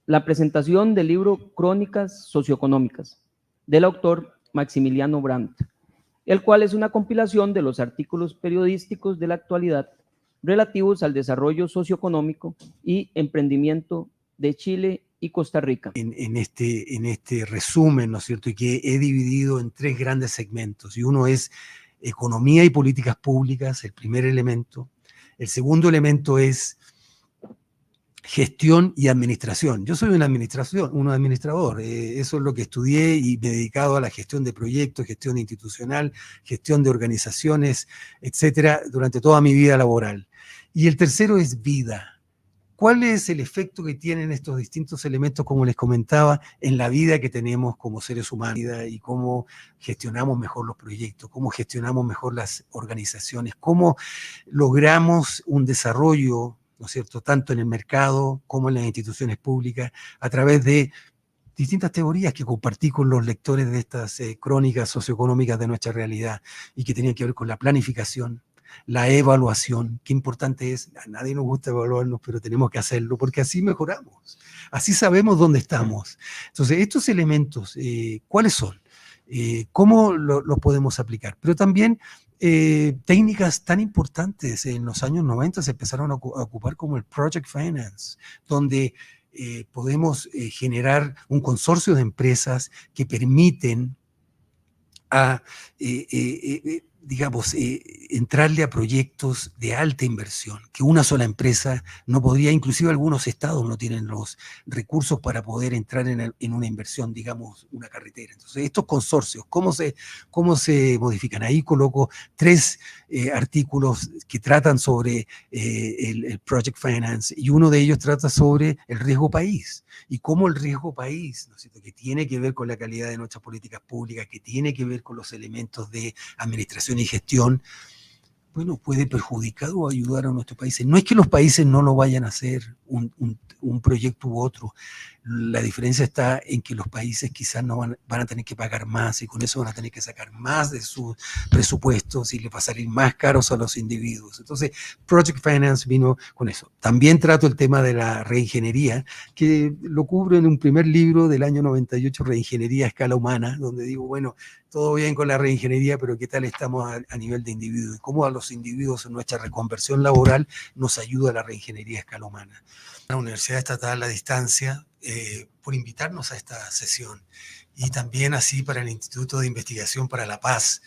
la presentación del libro Crónicas Socioeconómicas, del autor Maximiliano Brandt, el cual es una compilación de los artículos periodísticos de la actualidad relativos al desarrollo socioeconómico y emprendimiento de Chile y Costa Rica. En este resumen, ¿no es cierto?, y que he dividido en 3 grandes segmentos, y uno es economía y políticas públicas, el primer elemento. El segundo elemento es gestión y administración. Yo soy un administrador, eso es lo que estudié y me he dedicado a la gestión de proyectos, gestión institucional, gestión de organizaciones, etcétera, durante toda mi vida laboral. Y el tercero es vida. ¿Cuál es el efecto que tienen estos distintos elementos, como les comentaba, en la vida que tenemos como seres humanos y cómo gestionamos mejor los proyectos, cómo gestionamos mejor las organizaciones, cómo logramos un desarrollo, ¿no es cierto?, tanto en el mercado como en las instituciones públicas, a través de distintas teorías que compartí con los lectores de estas crónicas socioeconómicas de nuestra realidad y que tenían que ver con la planificación, la evaluación. Qué importante es, a nadie nos gusta evaluarnos, pero tenemos que hacerlo porque así mejoramos, así sabemos dónde estamos. Entonces, estos elementos, ¿cuáles son? ¿Cómo los podemos aplicar? Pero también técnicas tan importantes en los años 90 se empezaron a ocupar, como el Project Finance, donde podemos generar un consorcio de empresas que permiten digamos, entrarle a proyectos de alta inversión, que una sola empresa no podría. Inclusive algunos estados no tienen los recursos para poder entrar en una inversión, digamos, una carretera. Entonces, estos consorcios, ¿cómo se modifican? Ahí coloco 3 artículos que tratan sobre el Project Finance, y uno de ellos trata sobre el riesgo país, y cómo el riesgo país, ¿no es cierto?, que tiene que ver con la calidad de nuestras políticas públicas, que tiene que ver con los elementos de administración y gestión, bueno, puede perjudicar o ayudar a nuestros países. No es que los países no lo vayan a hacer, un proyecto u otro. La diferencia está en que los países quizás no van a tener que pagar más, y con eso van a tener que sacar más de sus presupuestos y les va a salir más caros a los individuos. Entonces, Project Finance vino con eso. También trato el tema de la reingeniería, que lo cubro en un primer libro del año 98, Reingeniería a escala humana, donde digo, bueno, todo bien con la reingeniería, pero ¿qué tal estamos a nivel de individuo? Y cómo a los individuos en nuestra reconversión laboral nos ayuda la reingeniería a escala humana. La Universidad Estatal a Distancia, por invitarnos a esta sesión, y también así para el Instituto de Investigación para la Paz.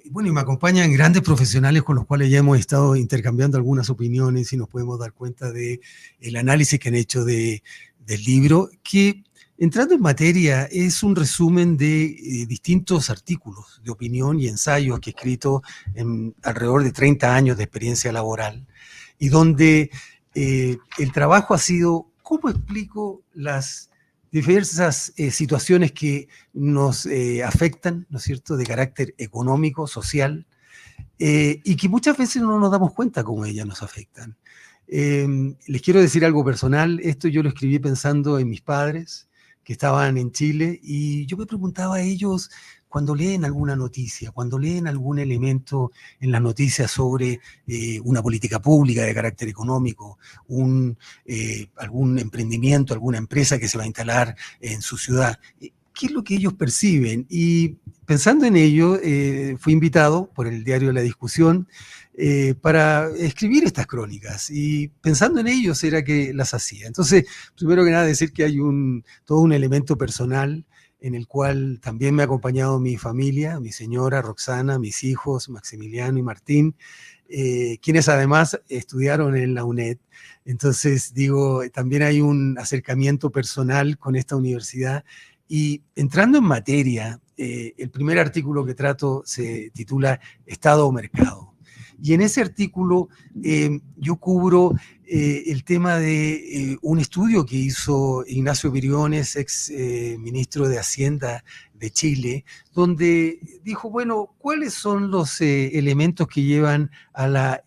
Bueno, y me acompañan grandes profesionales con los cuales ya hemos estado intercambiando algunas opiniones y nos podemos dar cuenta del análisis que han hecho del libro, que, entrando en materia, es un resumen de distintos artículos de opinión y ensayos que he escrito en alrededor de 30 años de experiencia laboral, y donde el trabajo ha sido cómo explico las diversas situaciones que nos afectan, ¿no es cierto?, de carácter económico, social, y que muchas veces no nos damos cuenta cómo ellas nos afectan. Les quiero decir algo personal. Esto yo lo escribí pensando en mis padres, que estaban en Chile, y yo me preguntaba a ellos, cuando leen alguna noticia, cuando leen algún elemento en las noticias sobre una política pública de carácter económico, algún emprendimiento, alguna empresa que se va a instalar en su ciudad, ¿qué es lo que ellos perciben? Y pensando en ello, fui invitado por el diario La Discusión para escribir estas crónicas, y pensando en ellos era que las hacía. Entonces, primero que nada, decir que hay todo un elemento personal en el cual también me ha acompañado mi familia, mi señora Roxana, mis hijos Maximiliano y Martín, quienes además estudiaron en la UNED. Entonces, digo, también hay un acercamiento personal con esta universidad. Y entrando en materia, el primer artículo que trato se titula Estado o Mercado. Y en ese artículo yo cubro el tema de un estudio que hizo Ignacio Briones, ex ministro de Hacienda de Chile, donde dijo, bueno, ¿cuáles son los elementos que llevan a la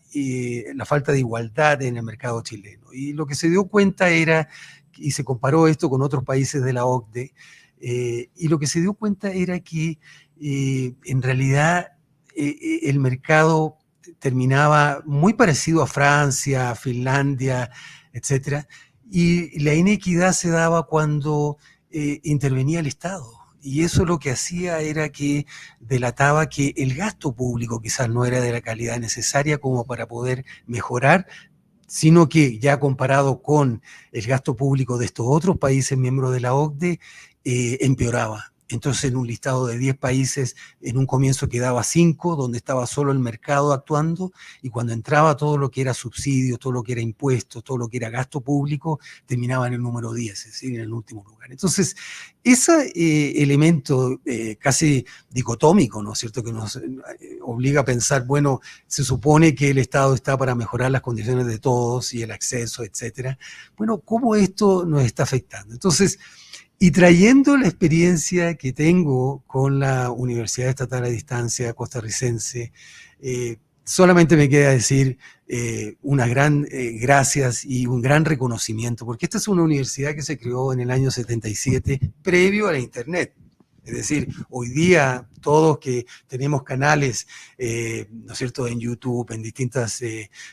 falta de igualdad en el mercado chileno? Y lo que se dio cuenta era, y se comparó esto con otros países de la OCDE, y lo que se dio cuenta era que en realidad el mercado terminaba muy parecido a Francia, a Finlandia, etcétera, Y la inequidad se daba cuando intervenía el Estado. Y eso lo que hacía era que delataba que el gasto público quizás no era de la calidad necesaria como para poder mejorar, sino que ya comparado con el gasto público de estos otros países miembros de la OCDE, empeoraba. Entonces, en un listado de 10 países, en un comienzo quedaba 5, donde estaba solo el mercado actuando, y cuando entraba todo lo que era subsidio, todo lo que era impuestos, todo lo que era gasto público, terminaba en el número 10, es decir, en el último lugar. Entonces, ese elemento casi dicotómico, ¿no es cierto?, que nos obliga a pensar, bueno, se supone que el Estado está para mejorar las condiciones de todos y el acceso, etcétera. Bueno, ¿cómo esto nos está afectando? Entonces, y trayendo la experiencia que tengo con la Universidad Estatal a Distancia costarricense, solamente me queda decir unas gran gracias y un gran reconocimiento, porque esta es una universidad que se creó en el año 77, previo a la Internet. Es decir, hoy día todos que tenemos canales, ¿no es cierto?, en YouTube, en distintas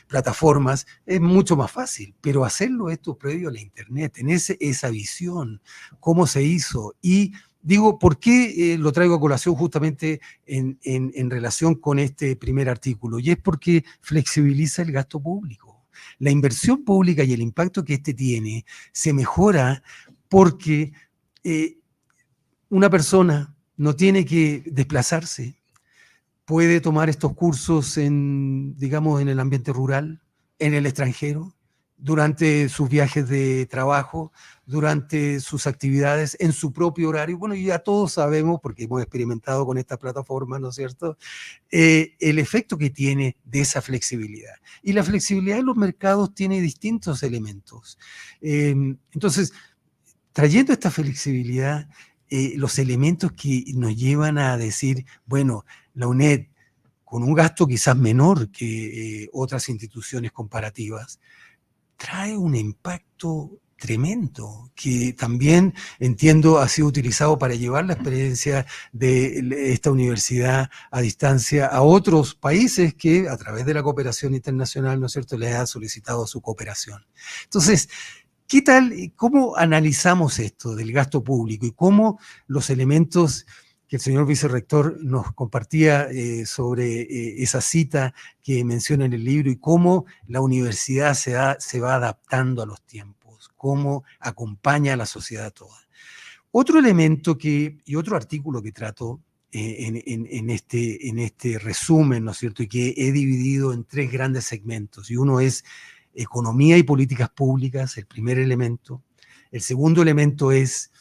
plataformas, es mucho más fácil, pero hacerlo esto previo a la Internet, en esa visión, cómo se hizo. Y digo, ¿por qué lo traigo a colación justamente en relación con este primer artículo? Y es porque flexibiliza el gasto público. La inversión pública y el impacto que este tiene se mejora porque una persona no tiene que desplazarse, puede tomar estos cursos digamos, en el ambiente rural, en el extranjero, durante sus viajes de trabajo, durante sus actividades, en su propio horario. Bueno, ya todos sabemos, porque hemos experimentado con esta plataforma, ¿no es cierto?, el efecto que tiene de esa flexibilidad. Y la flexibilidad en los mercados tiene distintos elementos. Entonces, trayendo esta flexibilidad, los elementos que nos llevan a decir, bueno, la UNED, con un gasto quizás menor que otras instituciones comparativas, trae un impacto tremendo, que también entiendo ha sido utilizado para llevar la experiencia de esta universidad a distancia a otros países que a través de la cooperación internacional, ¿no es cierto?, les ha solicitado su cooperación. Entonces, ¿qué tal? ¿Cómo analizamos esto del gasto público y cómo los elementos que el señor vicerrector nos compartía sobre esa cita que menciona en el libro y cómo la universidad se va adaptando a los tiempos, cómo acompaña a la sociedad toda? Otro elemento y otro artículo que trato en este resumen, ¿no es cierto?, y que he dividido en 3 grandes segmentos, y uno es economía y políticas públicas, el primer elemento. El segundo elemento es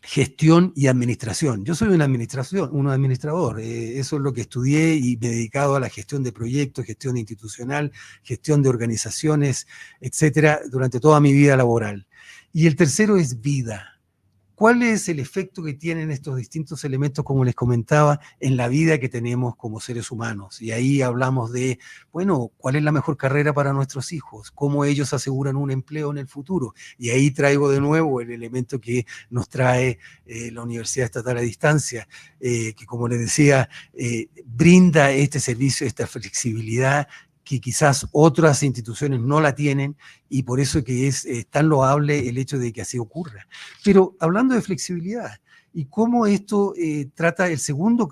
gestión y administración. Yo soy un administrador, eso es lo que estudié y me he dedicado a la gestión de proyectos, gestión institucional, gestión de organizaciones, etcétera, durante toda mi vida laboral. Y el tercero es vida. ¿Cuál es el efecto que tienen estos distintos elementos, como les comentaba, en la vida que tenemos como seres humanos? Y ahí hablamos de, bueno, ¿cuál es la mejor carrera para nuestros hijos? ¿Cómo ellos aseguran un empleo en el futuro? Y ahí traigo de nuevo el elemento que nos trae la Universidad Estatal a Distancia, que como les decía, brinda este servicio, esta flexibilidad que quizás otras instituciones no la tienen, y por eso que es tan loable el hecho de que así ocurra. Pero hablando de flexibilidad, y cómo esto trata el segundo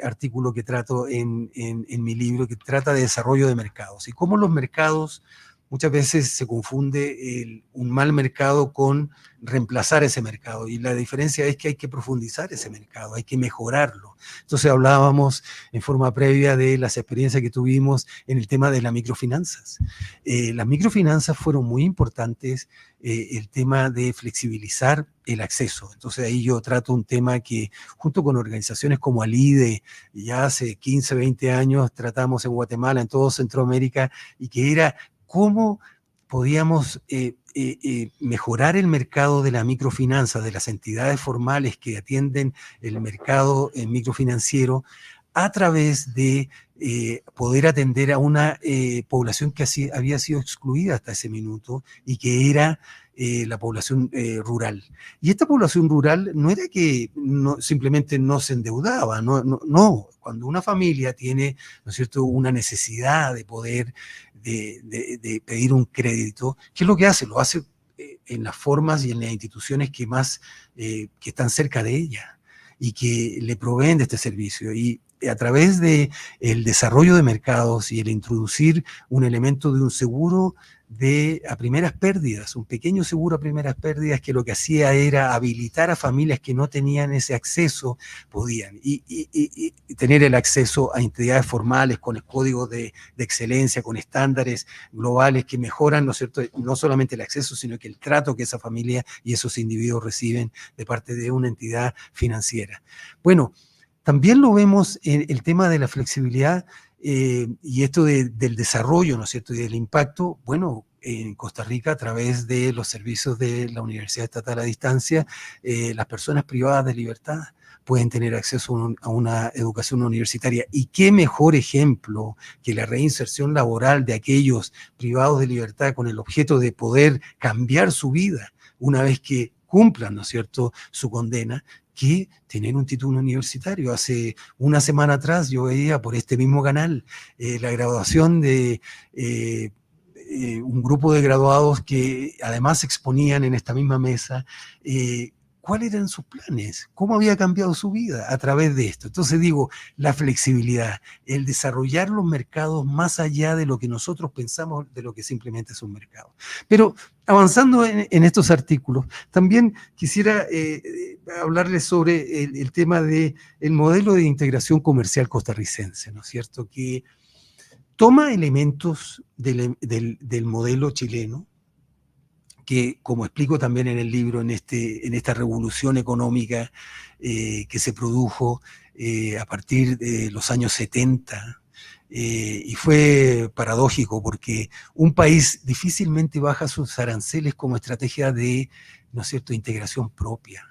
artículo que trato en mi libro, que trata de desarrollo de mercados, y cómo los mercados muchas veces se confunde un mal mercado con reemplazar ese mercado, y la diferencia es que hay que profundizar ese mercado, hay que mejorarlo. Entonces hablábamos en forma previa de las experiencias que tuvimos en el tema de las microfinanzas. Las microfinanzas fueron muy importantes, el tema de flexibilizar el acceso. Entonces ahí yo trato un tema que junto con organizaciones como ALIDE, ya hace 15, 20 años tratamos en Guatemala, en todo Centroamérica, y que era cómo podíamos mejorar el mercado de la microfinanza, de las entidades formales que atienden el mercado microfinanciero, a través de poder atender a una población que había sido excluida hasta ese minuto, y que era la población rural. Y esta población rural no era que simplemente no se endeudaba, no. Cuando una familia tiene, ¿no es cierto?, una necesidad de poder de pedir un crédito, ¿qué es lo que hace? Lo hace en las formas y en las instituciones que más, que están cerca de ella y que le proveen de este servicio. Y a través del desarrollo de mercados y el introducir un elemento de un seguro a primeras pérdidas, un pequeño seguro a primeras pérdidas, que lo que hacía era habilitar a familias que no tenían ese acceso, podían, y tener el acceso a entidades formales con códigos de excelencia, con estándares globales que mejoran, ¿no es cierto?, no solamente el acceso, sino que el trato que esa familia y esos individuos reciben de parte de una entidad financiera. Bueno, también lo vemos en el tema de la flexibilidad y esto del desarrollo, ¿no es cierto?, y del impacto. Bueno, en Costa Rica, a través de los servicios de la Universidad Estatal a Distancia, las personas privadas de libertad pueden tener acceso a una educación universitaria. Y qué mejor ejemplo que la reinserción laboral de aquellos privados de libertad con el objeto de poder cambiar su vida una vez que cumplan, ¿no es cierto?, su condena, que tener un título universitario. Hace una semana atrás yo veía por este mismo canal la graduación de un grupo de graduados que además exponían en esta misma mesa cuáles eran sus planes, cómo había cambiado su vida a través de esto. Entonces digo, la flexibilidad, el desarrollar los mercados más allá de lo que nosotros pensamos, de lo que simplemente es un mercado. Pero avanzando en estos artículos, también quisiera hablarles sobre el tema del modelo de integración comercial costarricense, ¿no es cierto?, que toma elementos del modelo chileno, que, como explico también en el libro, en esta revolución económica que se produjo a partir de los años 70, y fue paradójico porque un país difícilmente baja sus aranceles como estrategia de, ¿no es cierto?, integración propia.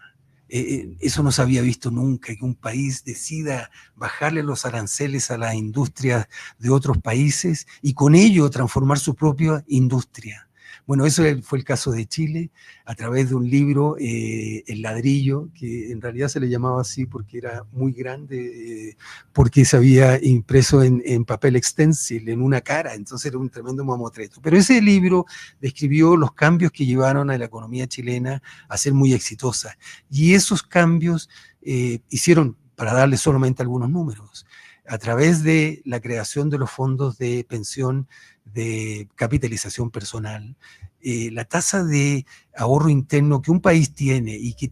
Eso no se había visto nunca, que un país decida bajarle los aranceles a las industrias de otros países y con ello transformar su propia industria. Bueno, eso fue el caso de Chile, a través de un libro, El Ladrillo, que en realidad se le llamaba así porque era muy grande, porque se había impreso en papel extensil, en una cara, entonces era un tremendo mamotreto. Pero ese libro describió los cambios que llevaron a la economía chilena a ser muy exitosa. Y esos cambios hicieron, para darle solamente algunos números, a través de la creación de los fondos de pensión de capitalización personal, la tasa de ahorro interno que un país tiene y que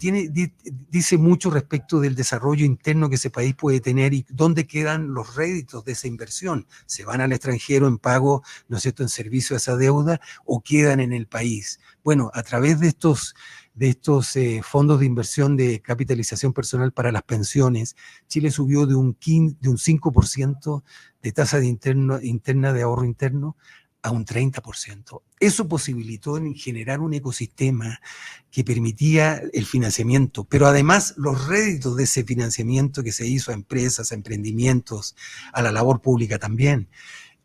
dice mucho respecto del desarrollo interno que ese país puede tener y dónde quedan los réditos de esa inversión. ¿Se van al extranjero en pago, ¿no es cierto?, en servicio a esa deuda, o quedan en el país? Bueno, a través de estos fondos de inversión de capitalización personal para las pensiones, Chile subió de un 5% de tasa interna de ahorro interno a un 30%. Eso posibilitó generar un ecosistema que permitía el financiamiento, pero además los réditos de ese financiamiento que se hizo a empresas, a emprendimientos, a la labor pública también.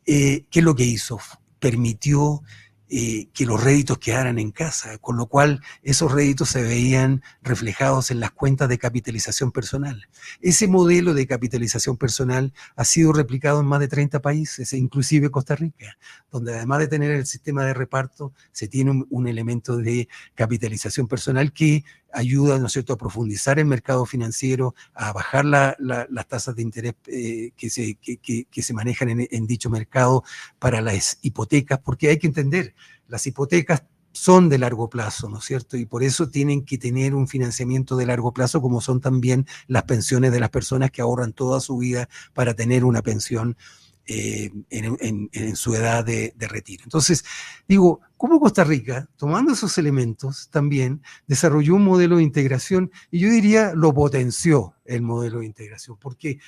¿Qué es lo que hizo? Permitió que los réditos quedaran en casa, con lo cual esos réditos se veían reflejados en las cuentas de capitalización personal. Ese modelo de capitalización personal ha sido replicado en más de 30 países, inclusive Costa Rica, donde además de tener el sistema de reparto, se tiene un elemento de capitalización personal que ayuda, ¿no es cierto?, a profundizar el mercado financiero, a bajar las tasas de interés que se manejan en dicho mercado para las hipotecas, porque hay que entender, las hipotecas son de largo plazo, ¿no es cierto? Y por eso tienen que tener un financiamiento de largo plazo, como son también las pensiones de las personas que ahorran toda su vida para tener una pensión en su edad de retiro. Entonces, digo, ¿cómo Costa Rica, tomando esos elementos, también desarrolló un modelo de integración? Y yo diría, lo potenció el modelo de integración, porque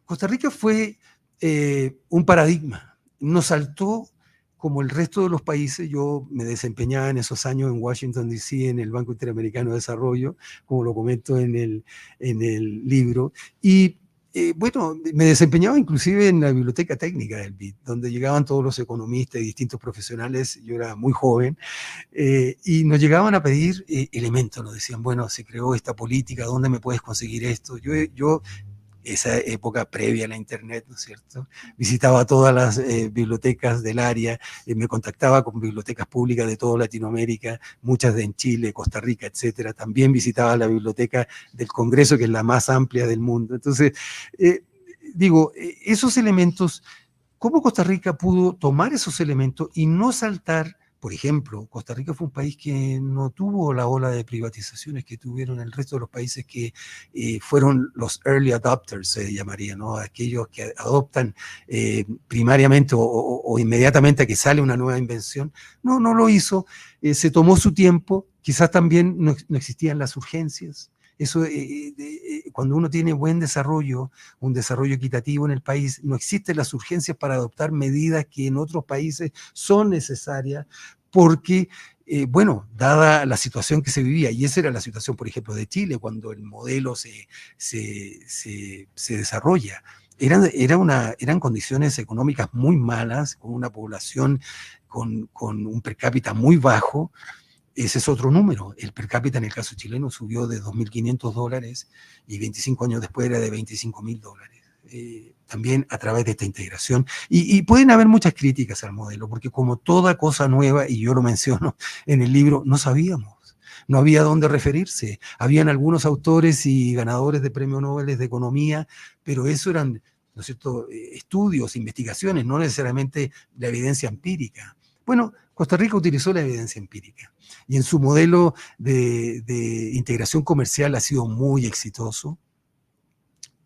Costa Rica fue un paradigma, nos saltó como el resto de los países. Yo me desempeñaba en esos años en Washington, D.C., en el Banco Interamericano de Desarrollo, como lo comento en el libro, y bueno, me desempeñaba inclusive en la biblioteca técnica del BID, donde llegaban todos los economistas y distintos profesionales. Yo era muy joven, y nos llegaban a pedir elementos, nos decían, bueno, se creó esta política, ¿dónde me puedes conseguir esto? Yo esa época previa a la internet, ¿no es cierto? Visitaba todas las bibliotecas del área, me contactaba con bibliotecas públicas de toda Latinoamérica, muchas en Chile, Costa Rica, etcétera. También visitaba la biblioteca del Congreso, que es la más amplia del mundo. Entonces, digo, esos elementos, ¿cómo Costa Rica pudo tomar esos elementos y no saltar? Por ejemplo, Costa Rica fue un país que no tuvo la ola de privatizaciones que tuvieron el resto de los países que fueron los early adopters, se llamaría, ¿no? Aquellos que adoptan primariamente o inmediatamente a que sale una nueva invención. No, no lo hizo, se tomó su tiempo, quizás también no existían las urgencias. Eso, cuando uno tiene buen desarrollo, un desarrollo equitativo en el país, no existen las urgencias para adoptar medidas que en otros países son necesarias porque, bueno, dada la situación que se vivía, y esa era la situación, por ejemplo, de Chile, cuando el modelo se desarrolla. Eran condiciones económicas muy malas, con una población con un per cápita muy bajo. Ese es otro número. El per cápita en el caso chileno subió de $2.500 y 25 años después era de $25.000. También a través de esta integración. Y pueden haber muchas críticas al modelo, porque como toda cosa nueva, y yo lo menciono en el libro, no sabíamos. No había dónde referirse. Habían algunos autores y ganadores de premios Nobel de Economía, pero eso eran, ¿no es cierto?, estudios, investigaciones, no necesariamente la evidencia empírica. Bueno, Costa Rica utilizó la evidencia empírica y en su modelo de integración comercial ha sido muy exitoso.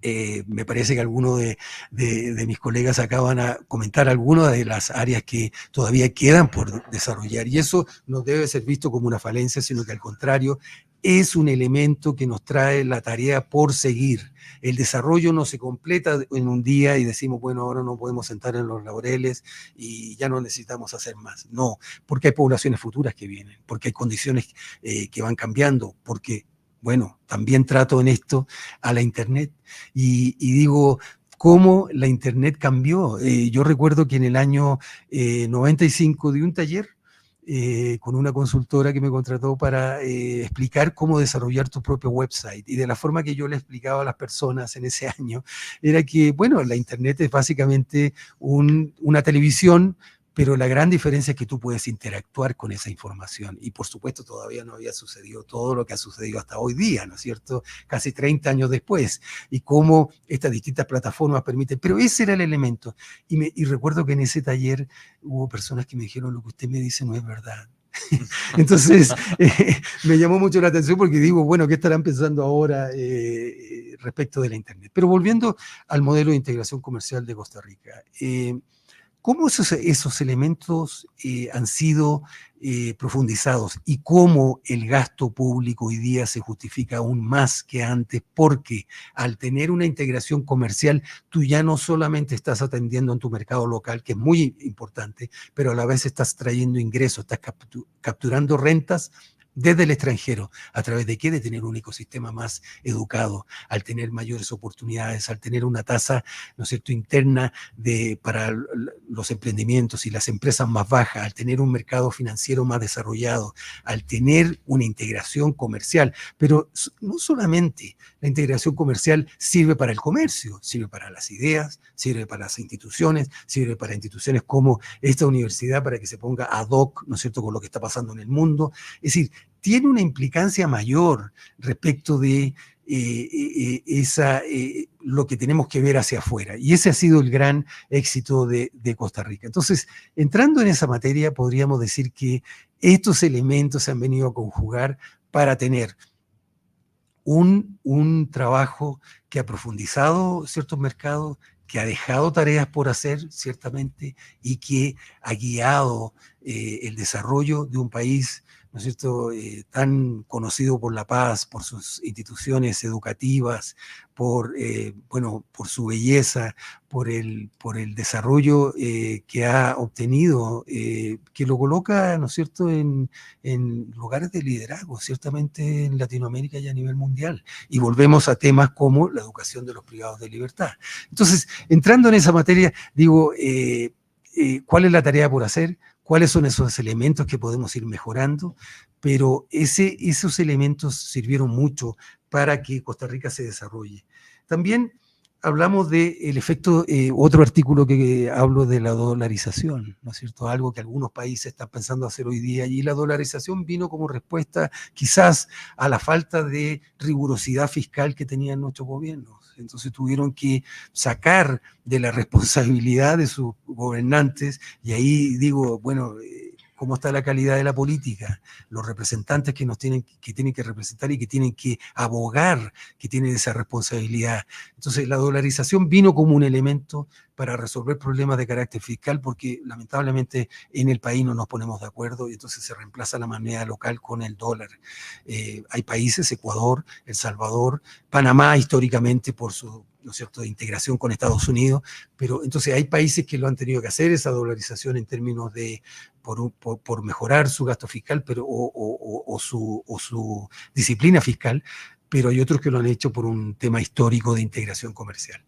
Me parece que algunos de mis colegas acaban a comentar algunas de las áreas que todavía quedan por desarrollar, y eso no debe ser visto como una falencia, sino que al contrario, es un elemento que nos trae la tarea por seguir. El desarrollo no se completa en un día y decimos, bueno, ahora no podemos sentar en los laureles y ya no necesitamos hacer más. No, porque hay poblaciones futuras que vienen, porque hay condiciones que van cambiando, porque, bueno, también trato en esto a la Internet y digo, cómo la Internet cambió. Yo recuerdo que en el año 95 di un taller con una consultora que me contrató para explicar cómo desarrollar tu propio website. Y de la forma que yo le explicaba a las personas en ese año, era que, bueno, la Internet es básicamente una televisión, pero la gran diferencia es que tú puedes interactuar con esa información. Y por supuesto todavía no había sucedido todo lo que ha sucedido hasta hoy día, ¿no es cierto? Casi 30 años después. Y cómo estas distintas plataformas permiten. Pero ese era el elemento. Y recuerdo que en ese taller hubo personas que me dijeron, lo que usted me dice no es verdad. Entonces, me llamó mucho la atención porque digo, bueno, ¿qué estarán pensando ahora respecto de la Internet? Pero volviendo al modelo de integración comercial de Costa Rica, ¿cómo esos elementos han sido profundizados y cómo el gasto público hoy día se justifica aún más que antes? Porque al tener una integración comercial, tú ya no solamente estás atendiendo en tu mercado local, que es muy importante, pero a la vez estás trayendo ingresos, estás capturando rentas desde el extranjero. ¿A través de qué? De tener un ecosistema más educado, al tener mayores oportunidades, al tener una tasa, ¿no es cierto?, interna para los emprendimientos y las empresas más bajas, al tener un mercado financiero más desarrollado, al tener una integración comercial. Pero no solamente la integración comercial sirve para el comercio, sirve para las ideas, sirve para las instituciones, sirve para instituciones como esta universidad para que se ponga ad hoc, ¿no es cierto?, con lo que está pasando en el mundo. Es decir, tiene una implicancia mayor respecto de lo que tenemos que ver hacia afuera. Y ese ha sido el gran éxito de Costa Rica. Entonces, entrando en esa materia, podríamos decir que estos elementos se han venido a conjugar para tener un trabajo que ha profundizado ciertos mercados, que ha dejado tareas por hacer, ciertamente, y que ha guiado el desarrollo de un país, ¿no es cierto?, tan conocido por la paz, por sus instituciones educativas, por su belleza, por el desarrollo que ha obtenido, que lo coloca, ¿no es cierto?, en lugares de liderazgo, ciertamente en Latinoamérica y a nivel mundial. Y volvemos a temas como la educación de los privados de libertad. Entonces, entrando en esa materia, digo, ¿cuál es la tarea por hacer? ¿Cuáles son esos elementos que podemos ir mejorando? Pero esos elementos sirvieron mucho para que Costa Rica se desarrolle. También hablamos del efecto, otro artículo que hablo de la dolarización, ¿no es cierto? Algo que algunos países están pensando hacer hoy día, y la dolarización vino como respuesta quizás a la falta de rigurosidad fiscal que tenían nuestros gobiernos. Entonces tuvieron que sacar de la responsabilidad de sus gobernantes, y ahí digo, bueno, cómo está la calidad de la política, los representantes que nos tienen que representar y que tienen que abogar, que tienen esa responsabilidad. Entonces la dolarización vino como un elemento para resolver problemas de carácter fiscal, porque lamentablemente en el país no nos ponemos de acuerdo y entonces se reemplaza la moneda local con el dólar. Hay países, Ecuador, El Salvador, Panamá históricamente por su, ¿no es cierto?, de integración con Estados Unidos, pero entonces hay países que lo han tenido que hacer, esa dolarización en términos de por mejorar su gasto fiscal, pero, o su disciplina fiscal, pero hay otros que lo han hecho por un tema histórico de integración comercial.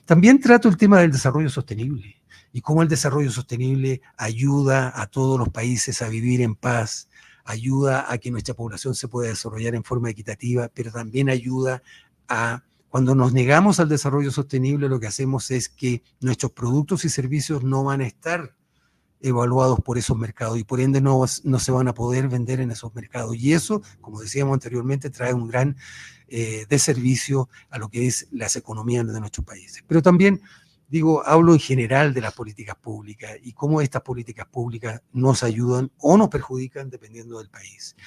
También trato el tema del desarrollo sostenible y cómo el desarrollo sostenible ayuda a todos los países a vivir en paz, ayuda a que nuestra población se pueda desarrollar en forma equitativa, pero también ayuda a... Cuando nos negamos al desarrollo sostenible, lo que hacemos es que nuestros productos y servicios no van a estar evaluados por esos mercados y por ende no se van a poder vender en esos mercados. Y eso, como decíamos anteriormente, trae un gran deservicio a lo que es las economías de nuestros países. Pero también, digo, hablo en general de las políticas públicas y cómo estas políticas públicas nos ayudan o nos perjudican dependiendo del país.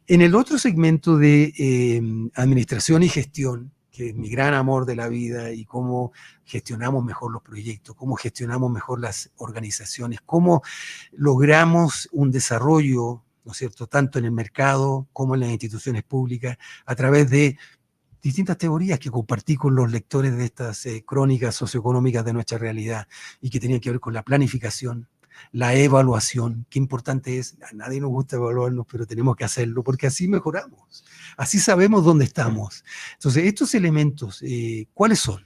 En el otro segmento de administración y gestión, que es mi gran amor de la vida, y cómo gestionamos mejor los proyectos, cómo gestionamos mejor las organizaciones, cómo logramos un desarrollo, ¿no es cierto?, tanto en el mercado como en las instituciones públicas, a través de distintas teorías que compartí con los lectores de estas crónicas socioeconómicas de nuestra realidad, y que tenían que ver con la planificación, la evaluación. Qué importante es, a nadie nos gusta evaluarnos, pero tenemos que hacerlo porque así mejoramos, así sabemos dónde estamos. Entonces, estos elementos, ¿cuáles son?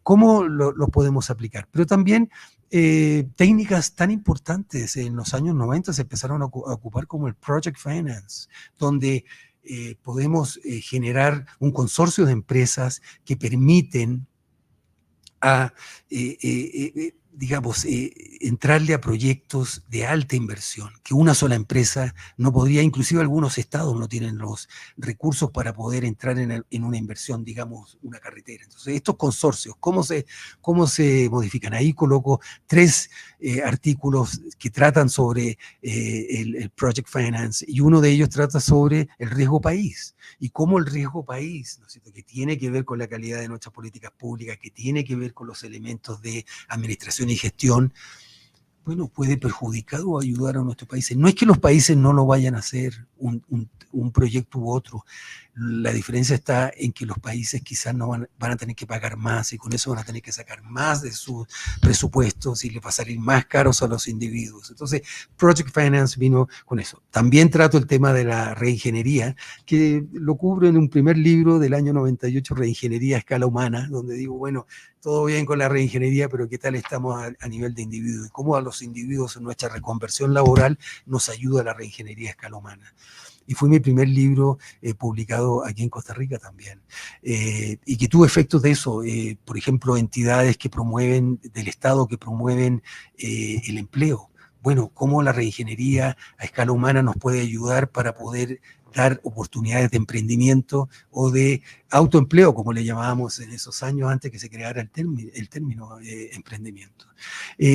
¿Cómo los podemos aplicar? Pero también técnicas tan importantes en los años 90 se empezaron a ocupar, como el Project Finance, donde podemos generar un consorcio de empresas que permiten digamos, entrarle a proyectos de alta inversión, que una sola empresa no podría, inclusive algunos estados no tienen los recursos para poder entrar en una inversión, digamos, una carretera. Entonces, estos consorcios, ¿cómo se modifican? Ahí coloco 3 artículos que tratan sobre el Project Finance, y uno de ellos trata sobre el riesgo país, y cómo el riesgo país, ¿no es cierto?, que tiene que ver con la calidad de nuestras políticas públicas, que tiene que ver con los elementos de administración y gestión, bueno, puede perjudicar o ayudar a nuestros países. No es que los países no lo vayan a hacer, un proyecto u otro. La diferencia está en que los países quizás no van a tener que pagar más, y con eso van a tener que sacar más de sus presupuestos y les va a salir más caros a los individuos. Entonces, Project Finance vino con eso. También trato el tema de la reingeniería, que lo cubro en un primer libro del año 98, Reingeniería a escala humana, donde digo, bueno, todo bien con la reingeniería, pero ¿qué tal estamos a nivel de individuo? Y cómo a los individuos en nuestra reconversión laboral nos ayuda la reingeniería a escala humana. Y fue mi primer libro publicado aquí en Costa Rica también. Y que tuvo efectos de eso. Por ejemplo, entidades que promueven, del Estado, que promueven el empleo. Bueno, cómo la reingeniería a escala humana nos puede ayudar para poder dar oportunidades de emprendimiento o de autoempleo, como le llamábamos en esos años antes que se creara el término emprendimiento.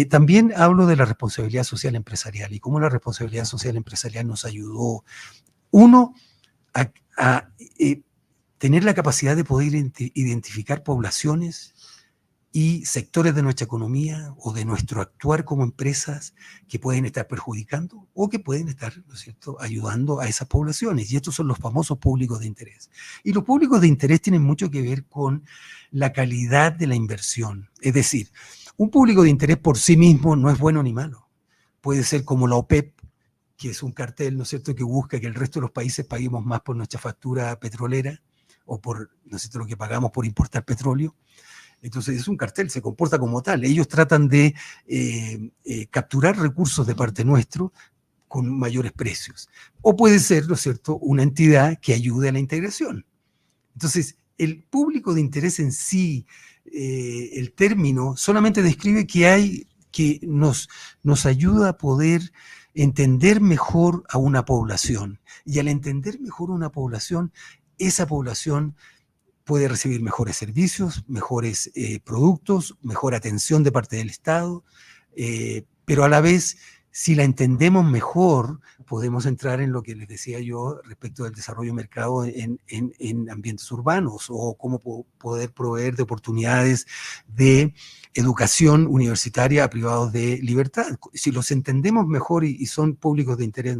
También hablo de la responsabilidad social empresarial y cómo la responsabilidad social empresarial nos ayudó, uno, a tener la capacidad de poder identificar poblaciones y sectores de nuestra economía o de nuestro actuar como empresas que pueden estar perjudicando o que pueden estar, ¿no es cierto?, ayudando a esas poblaciones. Y estos son los famosos públicos de interés. Y los públicos de interés tienen mucho que ver con la calidad de la inversión. Es decir, un público de interés por sí mismo no es bueno ni malo. Puede ser como la OPEP, que es un cartel, ¿no es cierto?, que busca que el resto de los países paguemos más por nuestra factura petrolera o por, ¿no es cierto?, lo que pagamos por importar petróleo. Entonces es un cartel, se comporta como tal. Ellos tratan de capturar recursos de parte nuestro con mayores precios. O puede ser, ¿no es cierto?, una entidad que ayude a la integración. Entonces, el público de interés en sí, el término, solamente describe que nos ayuda a poder entender mejor a una población. Y al entender mejor una población, esa población puede recibir mejores servicios, mejores productos, mejor atención de parte del Estado, pero a la vez, si la entendemos mejor, podemos entrar en lo que les decía yo respecto del desarrollo de mercado en ambientes urbanos, o cómo poder proveer de oportunidades de educación universitaria a privados de libertad. Si los entendemos mejor y son públicos de interés,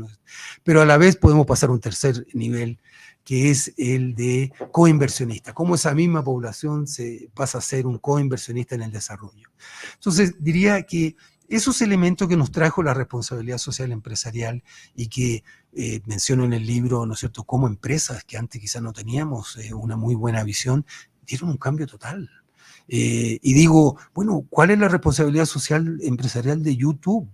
pero a la vez podemos pasar a un tercer nivel, que es el de coinversionista, cómo esa misma población se pasa a ser un coinversionista en el desarrollo. Entonces, diría que esos elementos que nos trajo la responsabilidad social empresarial y que menciono en el libro, ¿no es cierto?, como empresas que antes quizás no teníamos una muy buena visión, dieron un cambio total. Y digo, bueno, ¿cuál es la responsabilidad social empresarial de YouTube?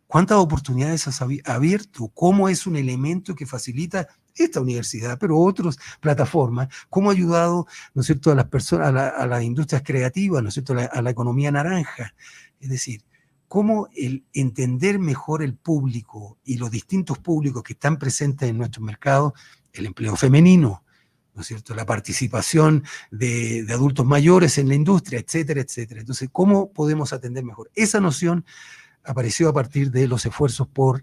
¿Cuántas oportunidades has abierto? ¿Cómo es un elemento que facilita esta universidad, pero otras plataformas? ¿Cómo ha ayudado, ¿no es cierto?, a las personas, a las industrias creativas, ¿no es cierto?, a la economía naranja? Es decir, cómo el entender mejor el público y los distintos públicos que están presentes en nuestro mercado, el empleo femenino, ¿no es cierto?, la participación de adultos mayores en la industria, etcétera, etcétera. Entonces, ¿cómo podemos atender mejor? Esa noción apareció a partir de los esfuerzos por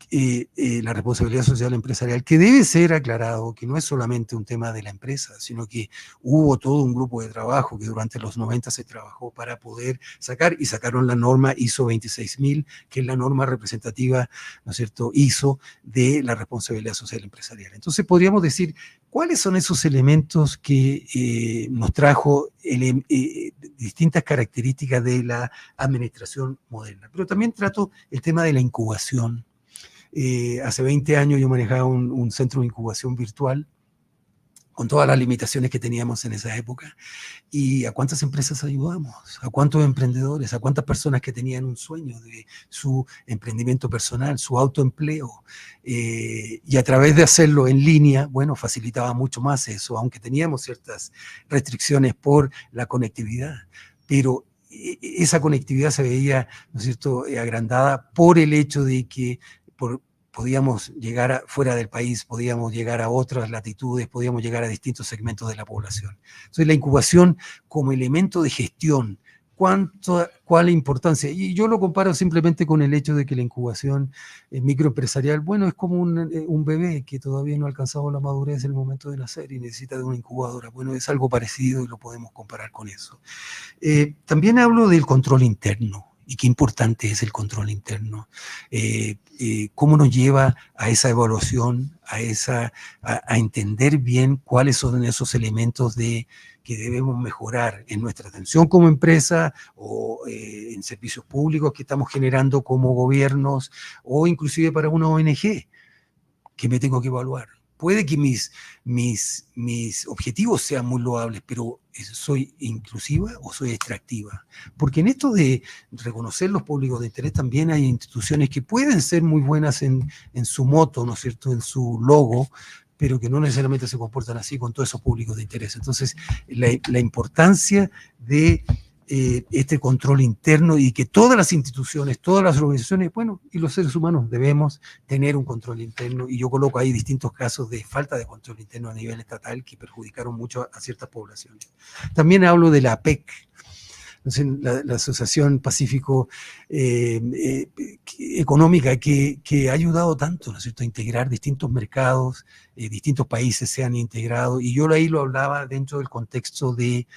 la responsabilidad social empresarial, que debe ser aclarado que no es solamente un tema de la empresa, sino que hubo todo un grupo de trabajo que durante los 90 se trabajó para poder sacar, y sacaron la norma ISO 26000, que es la norma representativa, ¿no es cierto?, ISO de la responsabilidad social empresarial. Entonces podríamos decir, ¿cuáles son esos elementos que nos trajo distintas características de la administración moderna? Pero también trato el tema de la incubación. Hace 20 años yo manejaba un centro de incubación virtual con todas las limitaciones que teníamos en esa época. ¿Y a cuántas empresas ayudamos? ¿A cuántos emprendedores? ¿A cuántas personas que tenían un sueño de su emprendimiento personal, su autoempleo? Y a través de hacerlo en línea, bueno, facilitaba mucho más eso, aunque teníamos ciertas restricciones por la conectividad. Pero esa conectividad se veía, ¿no es cierto?, agrandada por el hecho de que podíamos llegar fuera del país, podíamos llegar a otras latitudes, podíamos llegar a distintos segmentos de la población. Entonces, la incubación como elemento de gestión, ¿cuál importancia? Y yo lo comparo simplemente con el hecho de que la incubación microempresarial, bueno, es como un bebé que todavía no ha alcanzado la madurez en el momento de nacer y necesita de una incubadora. Bueno, es algo parecido y lo podemos comparar con eso. También hablo del control interno. Y qué importante es el control interno, cómo nos lleva a esa evaluación, a entender bien cuáles son esos elementos que debemos mejorar en nuestra atención como empresa o en servicios públicos que estamos generando como gobiernos o inclusive para una ONG que me tengo que evaluar. Puede que mis objetivos sean muy loables, pero ¿soy inclusiva o soy extractiva? Porque en esto de reconocer los públicos de interés también hay instituciones que pueden ser muy buenas en su moto, ¿no es cierto?, en su logo, pero que no necesariamente se comportan así con todos esos públicos de interés. Entonces, la importancia de este control interno y que todas las instituciones, todas las organizaciones, bueno, y los seres humanos debemos tener un control interno, y yo coloco ahí distintos casos de falta de control interno a nivel estatal que perjudicaron mucho a ciertas poblaciones. También hablo de la APEC, la Asociación Pacífico Económica, que ha ayudado tanto, ¿no es cierto?, a integrar distintos mercados, distintos países se han integrado, y yo ahí lo hablaba dentro del contexto de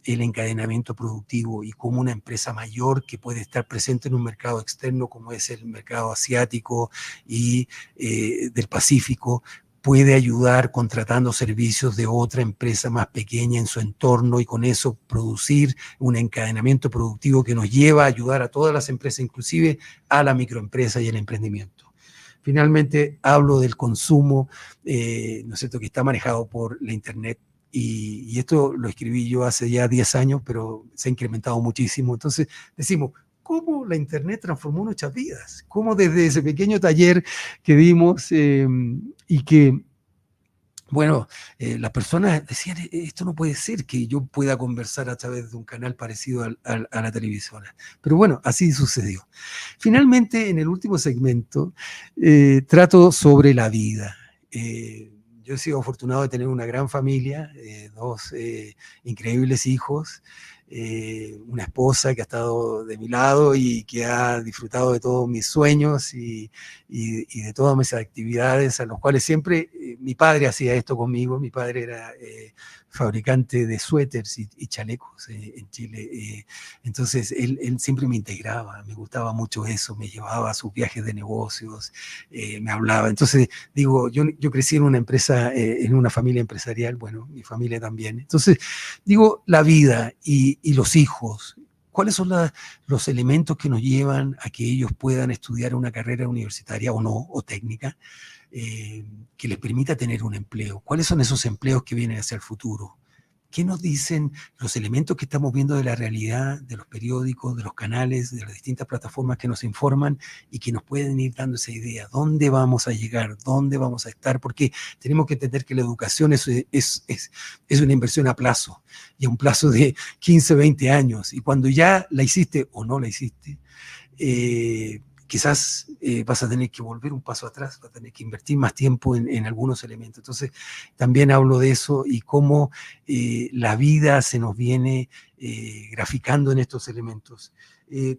el encadenamiento productivo y como una empresa mayor que puede estar presente en un mercado externo como es el mercado asiático y del Pacífico, puede ayudar contratando servicios de otra empresa más pequeña en su entorno y con eso producir un encadenamiento productivo que nos lleva a ayudar a todas las empresas, inclusive a la microempresa y el emprendimiento. Finalmente, hablo del consumo, ¿no es cierto?, que está manejado por la Internet. Y esto lo escribí yo hace ya 10 años, pero se ha incrementado muchísimo. Entonces decimos, ¿cómo la Internet transformó nuestras vidas? ¿Cómo desde ese pequeño taller que dimos y que bueno, las personas decían, esto no puede ser que yo pueda conversar a través de un canal parecido a la televisora. Pero bueno, así sucedió. Finalmente, en el último segmento, trato sobre la vida. Yo he sido afortunado de tener una gran familia, dos increíbles hijos, una esposa que ha estado de mi lado y que ha disfrutado de todos mis sueños y de todas mis actividades, a los cuales siempre mi padre hacía esto conmigo. Mi padre era fabricante de suéteres y chalecos en Chile. Entonces él siempre me integraba, me gustaba mucho eso, me llevaba a sus viajes de negocios, me hablaba. Entonces digo, yo crecí en una empresa, en una familia empresarial, bueno, mi familia también. Entonces digo, la vida y los hijos, ¿cuáles son los elementos que nos llevan a que ellos puedan estudiar una carrera universitaria o no, o técnica, que les permita tener un empleo? ¿Cuáles son esos empleos que vienen hacia el futuro? ¿Qué nos dicen los elementos que estamos viendo de la realidad, de los periódicos, de los canales, de las distintas plataformas que nos informan y que nos pueden ir dando esa idea? ¿Dónde vamos a llegar? ¿Dónde vamos a estar? Porque tenemos que entender que la educación es una inversión a plazo, y a un plazo de 15, 20 años. Y cuando ya la hiciste o no la hiciste, quizás vas a tener que volver un paso atrás, vas a tener que invertir más tiempo en algunos elementos. Entonces, también hablo de eso y cómo la vida se nos viene graficando en estos elementos.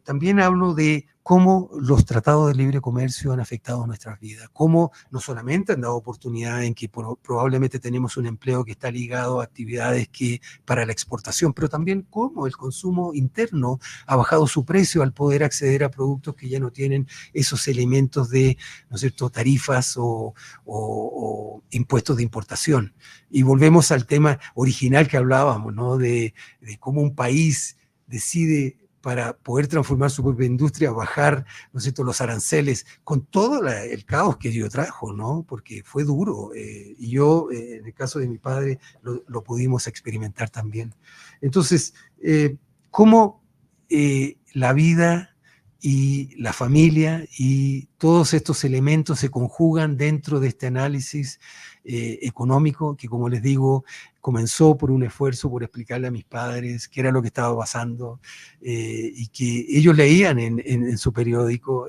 También hablo de cómo los tratados de libre comercio han afectado nuestras vidas, cómo no solamente han dado oportunidad en que probablemente tenemos un empleo que está ligado a actividades que para la exportación, pero también cómo el consumo interno ha bajado su precio al poder acceder a productos que ya no tienen esos elementos de, ¿no es cierto?, tarifas o impuestos de importación. Y volvemos al tema original que hablábamos, ¿no?, de cómo un país decide, para poder transformar su propia industria, bajar, ¿no es cierto?, los aranceles, con todo el caos que ello trajo, ¿no? Porque fue duro. Y yo, en el caso de mi padre, lo pudimos experimentar también. Entonces, cómo la vida y la familia y todos estos elementos se conjugan dentro de este análisis económico que, como les digo, comenzó por un esfuerzo por explicarle a mis padres qué era lo que estaba pasando, y que ellos leían en su periódico.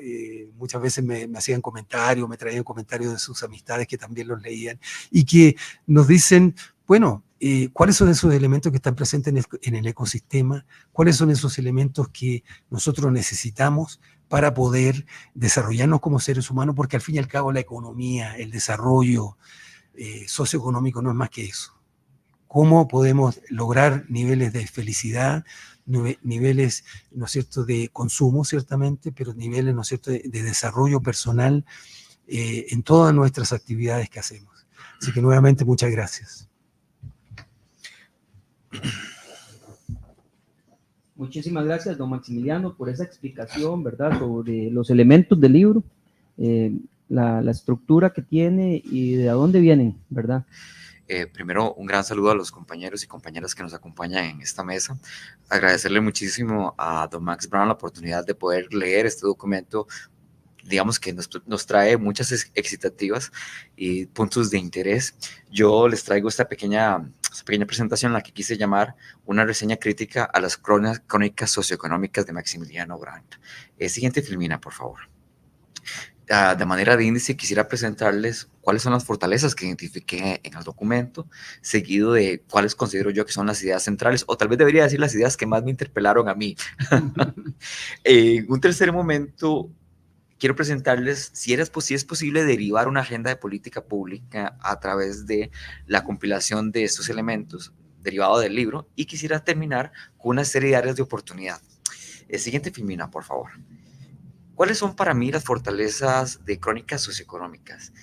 Muchas veces me hacían comentarios, me traían comentarios de sus amistades que también los leían, y que nos dicen, bueno, ¿cuáles son esos elementos que están presentes en el ecosistema? ¿Cuáles son esos elementos que nosotros necesitamos para poder desarrollarnos como seres humanos? Porque al fin y al cabo la economía, el desarrollo socioeconómico no es más que eso. ¿Cómo podemos lograr niveles de felicidad, niveles, ¿no es cierto?, de consumo, ciertamente, pero niveles, ¿no es cierto?, de desarrollo personal en todas nuestras actividades que hacemos? Así que nuevamente muchas gracias. Muchísimas gracias, don Maximiliano, por esa explicación, ¿verdad?, sobre los elementos del libro, la estructura que tiene y de dónde vienen, ¿verdad? Primero, un gran saludo a los compañeros y compañeras que nos acompañan en esta mesa. Agradecerle muchísimo a don Max Brown la oportunidad de poder leer este documento, digamos que nos trae muchas expectativas y puntos de interés. Yo les traigo esta pequeña presentación, la que quise llamar una reseña crítica a las crónicas socioeconómicas de Maximiliano Brandt. Siguiente filmina, por favor. De manera de índice, quisiera presentarles cuáles son las fortalezas que identifiqué en el documento, seguido de cuáles considero yo que son las ideas centrales, o tal vez debería decir las ideas que más me interpelaron a mí. En un tercer momento, quiero presentarles si es posible derivar una agenda de política pública a través de la compilación de estos elementos derivado del libro, y quisiera terminar con una serie de áreas de oportunidad. Siguiente filmina, por favor. ¿Cuáles son para mí las fortalezas de crónicas socioeconómicas?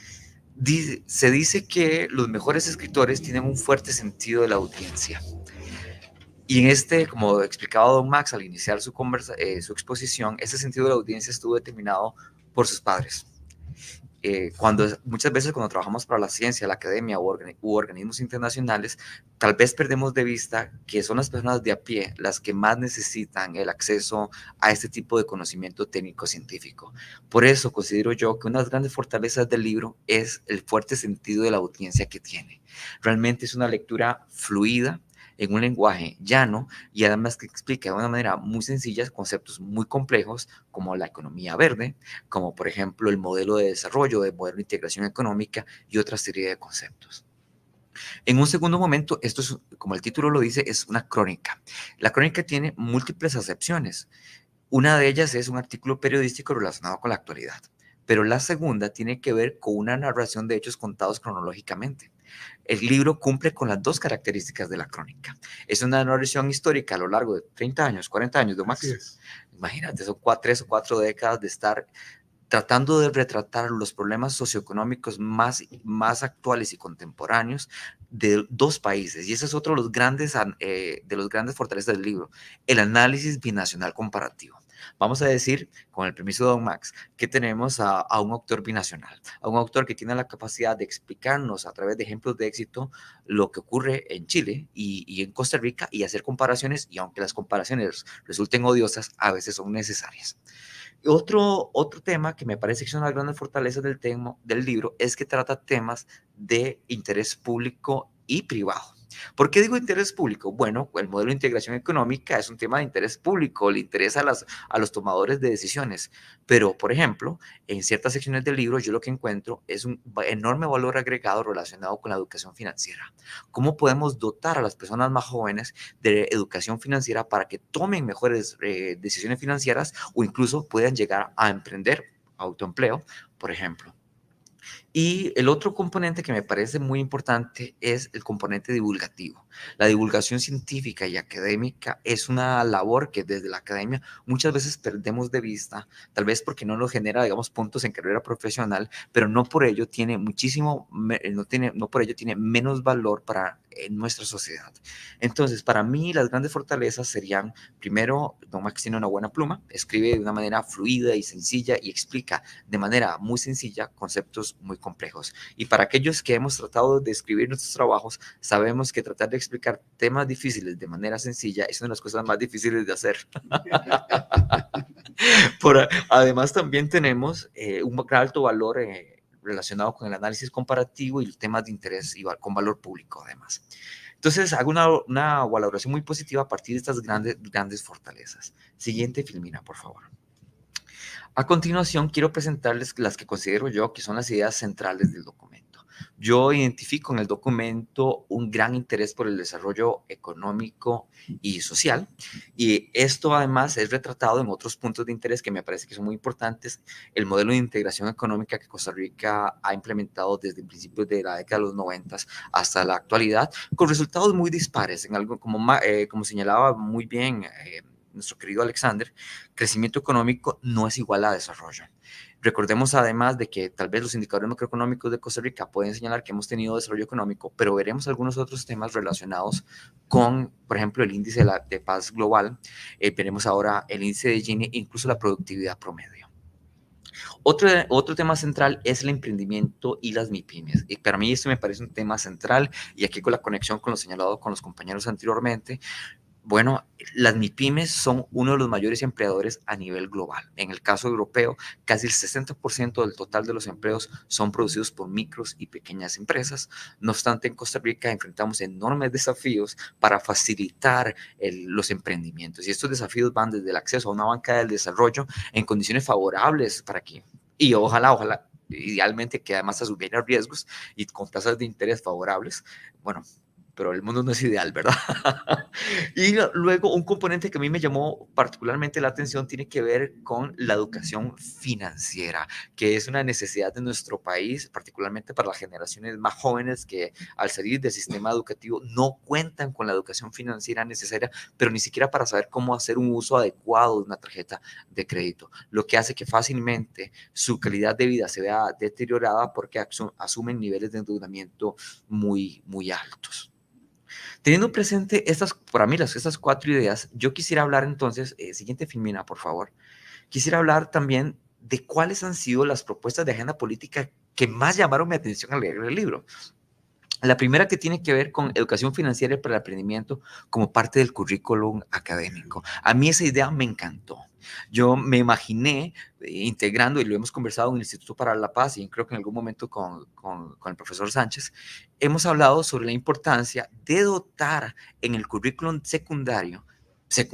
Se dice que los mejores escritores tienen un fuerte sentido de la audiencia. Y en como explicaba don Max al iniciar su exposición, ese sentido de la audiencia estuvo determinado por sus padres. muchas veces cuando trabajamos para la ciencia, la academia u organismos internacionales, tal vez perdemos de vista que son las personas de a pie las que más necesitan el acceso a este tipo de conocimiento técnico-científico. Por eso considero yo que una de las grandes fortalezas del libro es el fuerte sentido de la audiencia que tiene. Realmente es una lectura fluida, en un lenguaje llano y además que explica de una manera muy sencilla conceptos muy complejos como la economía verde, como por ejemplo el modelo de desarrollo, el modelo de integración económica y otra serie de conceptos. En un segundo momento, esto es, como el título lo dice, es una crónica. La crónica tiene múltiples acepciones. Una de ellas es un artículo periodístico relacionado con la actualidad, pero la segunda tiene que ver con una narración de hechos contados cronológicamente. El libro cumple con las dos características de la crónica. Es una narración histórica a lo largo de 30 años, 40 años de más. Imagínate, son 3 o 4 décadas de estar tratando de retratar los problemas socioeconómicos más actuales y contemporáneos de dos países. Y ese es otro de los grandes fortalezas del libro, el análisis binacional comparativo. Vamos a decir, con el permiso de don Max, que tenemos a un autor binacional, a un autor que tiene la capacidad de explicarnos a través de ejemplos de éxito lo que ocurre en Chile y en Costa Rica y hacer comparaciones, y aunque las comparaciones resulten odiosas, a veces son necesarias. Otro tema que me parece que es una de las grandes fortalezas del libro es que trata temas de interés público y privado. ¿Por qué digo interés público? Bueno, el modelo de integración económica es un tema de interés público, le interesa a los tomadores de decisiones, pero, por ejemplo, en ciertas secciones del libro yo lo que encuentro es un enorme valor agregado relacionado con la educación financiera. ¿Cómo podemos dotar a las personas más jóvenes de educación financiera para que tomen mejores decisiones financieras o incluso puedan llegar a emprender, autoempleo, por ejemplo? Y el otro componente que me parece muy importante es el componente divulgativo. La divulgación científica y académica es una labor que desde la academia muchas veces perdemos de vista, tal vez porque no nos genera, digamos, puntos en carrera profesional, pero no por ello tiene no por ello tiene menos valor para nuestra sociedad. Entonces, para mí las grandes fortalezas serían, primero, don Max tiene una buena pluma, escribe de una manera fluida y sencilla y explica de manera muy sencilla conceptos muy complejos. Y para aquellos que hemos tratado de escribir nuestros trabajos, sabemos que tratar de explicar temas difíciles de manera sencilla es una de las cosas más difíciles de hacer. Además, también tenemos un alto valor relacionado con el análisis comparativo y los temas de interés y con valor público, además. Entonces, hago una valoración muy positiva a partir de estas grandes fortalezas. Siguiente, Filmina, por favor. A continuación, quiero presentarles las que considero yo que son las ideas centrales del documento. Yo identifico en el documento un gran interés por el desarrollo económico y social, y esto además es retratado en otros puntos de interés que me parece que son muy importantes. El modelo de integración económica que Costa Rica ha implementado desde principios de la década de los 90 hasta la actualidad, con resultados muy dispares, en algo como señalaba muy bien nuestro querido Alexander, crecimiento económico no es igual a desarrollo. Recordemos además de que tal vez los indicadores macroeconómicos de Costa Rica pueden señalar que hemos tenido desarrollo económico, pero veremos algunos otros temas relacionados con, por ejemplo, el índice de paz global, veremos ahora el índice de Gini, incluso la productividad promedio. Otro tema central es el emprendimiento y las MIPYMES. Y para mí esto me parece un tema central, y aquí con la conexión con lo señalado con los compañeros anteriormente. Bueno, las MIPYMES son uno de los mayores empleadores a nivel global. En el caso europeo, casi el 60% del total de los empleos son producidos por micros y pequeñas empresas. No obstante, en Costa Rica enfrentamos enormes desafíos para facilitar los emprendimientos. Y estos desafíos van desde el acceso a una banca del desarrollo en condiciones favorables para que, y ojalá, idealmente que además asumiera riesgos y con tasas de interés favorables. Bueno, pero el mundo no es ideal, ¿verdad? Y luego un componente que a mí me llamó particularmente la atención tiene que ver con la educación financiera, que es una necesidad de nuestro país, particularmente para las generaciones más jóvenes que al salir del sistema educativo no cuentan con la educación financiera necesaria, pero ni siquiera para saber cómo hacer un uso adecuado de una tarjeta de crédito, lo que hace que fácilmente su calidad de vida se vea deteriorada porque asumen niveles de endeudamiento muy, muy altos. Teniendo presente para mí, estas 4 ideas, yo quisiera hablar entonces, siguiente Filmina, por favor, quisiera hablar también de cuáles han sido las propuestas de agenda política que más llamaron mi atención al leer el libro. La primera, que tiene que ver con educación financiera para el emprendimiento como parte del currículum académico. A mí esa idea me encantó. Yo me imaginé integrando, y lo hemos conversado en el Instituto para la Paz, y creo que en algún momento con el profesor Sánchez, hemos hablado sobre la importancia de dotar en el currículum secundario,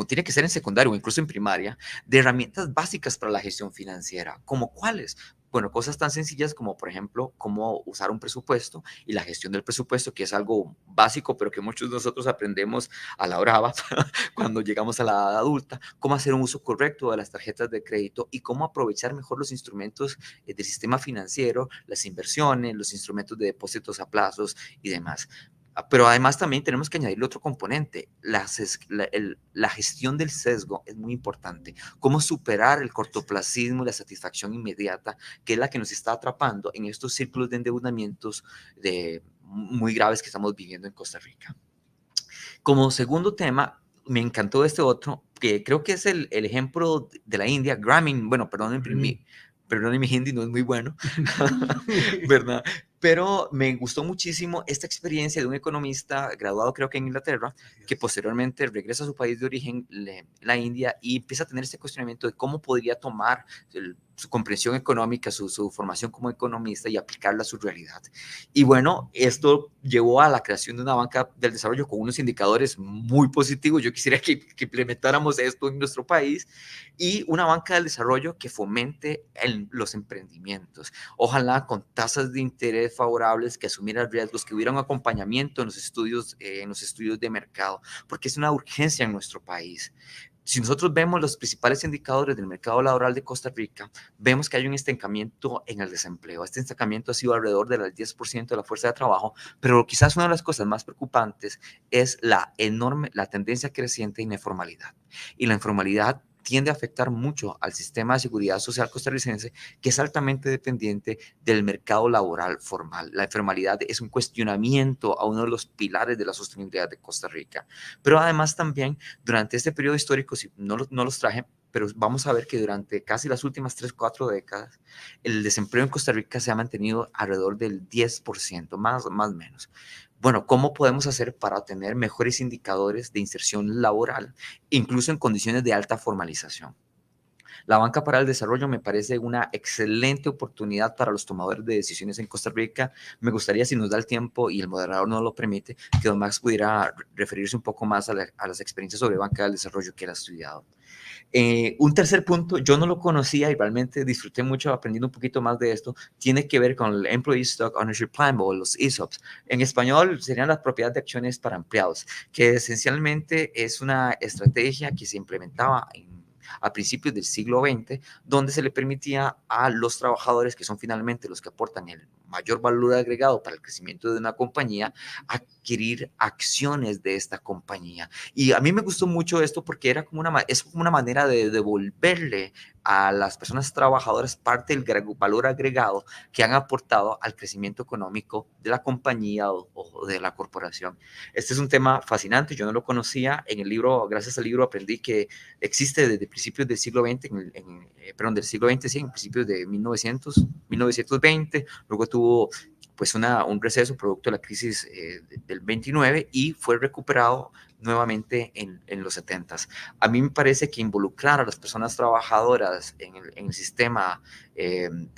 tiene que ser en secundario o incluso en primaria, de herramientas básicas para la gestión financiera. ¿Como cuáles? Bueno, cosas tan sencillas como, por ejemplo, cómo usar un presupuesto y la gestión del presupuesto, que es algo básico, pero que muchos de nosotros aprendemos a la brava cuando llegamos a la edad adulta, cómo hacer un uso correcto de las tarjetas de crédito y cómo aprovechar mejor los instrumentos del sistema financiero, las inversiones, los instrumentos de depósitos a plazos y demás. Pero además también tenemos que añadirle otro componente, la gestión del sesgo es muy importante. Cómo superar el cortoplacismo y la satisfacción inmediata, que es la que nos está atrapando en estos círculos de endeudamientos muy graves que estamos viviendo en Costa Rica. Como segundo tema, me encantó este otro, que creo que es el ejemplo de la India, Grameen, bueno, perdón, mi hindi no es muy bueno, ¿verdad? Pero me gustó muchísimo esta experiencia de un economista graduado, creo que en Inglaterra, que posteriormente regresa a su país de origen, la India, y empieza a tener este cuestionamiento de cómo podría tomar su comprensión económica, su formación como economista y aplicarla a su realidad. Y bueno, esto llevó a la creación de una banca del desarrollo con unos indicadores muy positivos. Yo quisiera que implementáramos esto en nuestro país, y una banca del desarrollo que fomente los emprendimientos. Ojalá con tasas de interés favorables, que asumieran riesgos, que hubiera un acompañamiento en los estudios de mercado, porque es una urgencia en nuestro país. Si nosotros vemos los principales indicadores del mercado laboral de Costa Rica, vemos que hay un estancamiento en el desempleo. Este estancamiento ha sido alrededor del 10% de la fuerza de trabajo, pero quizás una de las cosas más preocupantes es la tendencia creciente en la informalidad. Y la informalidad tiende a afectar mucho al sistema de seguridad social costarricense, que es altamente dependiente del mercado laboral formal. La informalidad es un cuestionamiento a uno de los pilares de la sostenibilidad de Costa Rica. Pero además también, durante este periodo histórico, si no los traje, pero vamos a ver que durante casi las últimas 3-4 décadas, el desempleo en Costa Rica se ha mantenido alrededor del 10%, más o menos. Bueno, ¿cómo podemos hacer para tener mejores indicadores de inserción laboral, incluso en condiciones de alta formalización? La banca para el desarrollo me parece una excelente oportunidad para los tomadores de decisiones en Costa Rica. Me gustaría, si nos da el tiempo y el moderador nos lo permite, que don Max pudiera referirse un poco más a las experiencias sobre banca del desarrollo que él ha estudiado. Un tercer punto, yo no lo conocía y realmente disfruté mucho aprendiendo un poquito más de esto, tiene que ver con el Employee Stock Ownership Plan o los ESOPs. En español serían las propiedades de acciones para empleados, que esencialmente es una estrategia que se implementaba a principios del siglo XX, donde se le permitía a los trabajadores, que son finalmente los que aportan el mayor valor agregado para el crecimiento de una compañía, adquirir acciones de esta compañía. Y a mí me gustó mucho esto porque es como una manera de devolverle a las personas trabajadoras parte del valor agregado que han aportado al crecimiento económico de la compañía o de la corporación. Este es un tema fascinante, yo no lo conocía. En el libro, gracias al libro, aprendí que existe desde principios del siglo XX, del siglo XX, sí, en principios de 1920, luego tuvo pues un receso producto de la crisis del 29 y fue recuperado nuevamente en los 70s. A mí me parece que involucrar a las personas trabajadoras en el sistema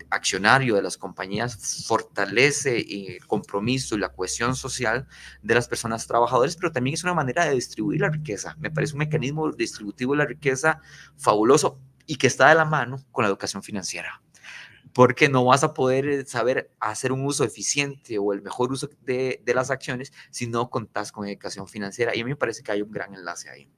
accionario de las compañías fortalece el compromiso y la cohesión social de las personas trabajadoras, pero también es una manera de distribuir la riqueza. Me parece un mecanismo distributivo de la riqueza fabuloso y que está de la mano con la educación financiera, porque no vas a poder saber hacer un uso eficiente o el mejor uso de las acciones si no contás con educación financiera. Y a mí me parece que hay un gran enlace ahí.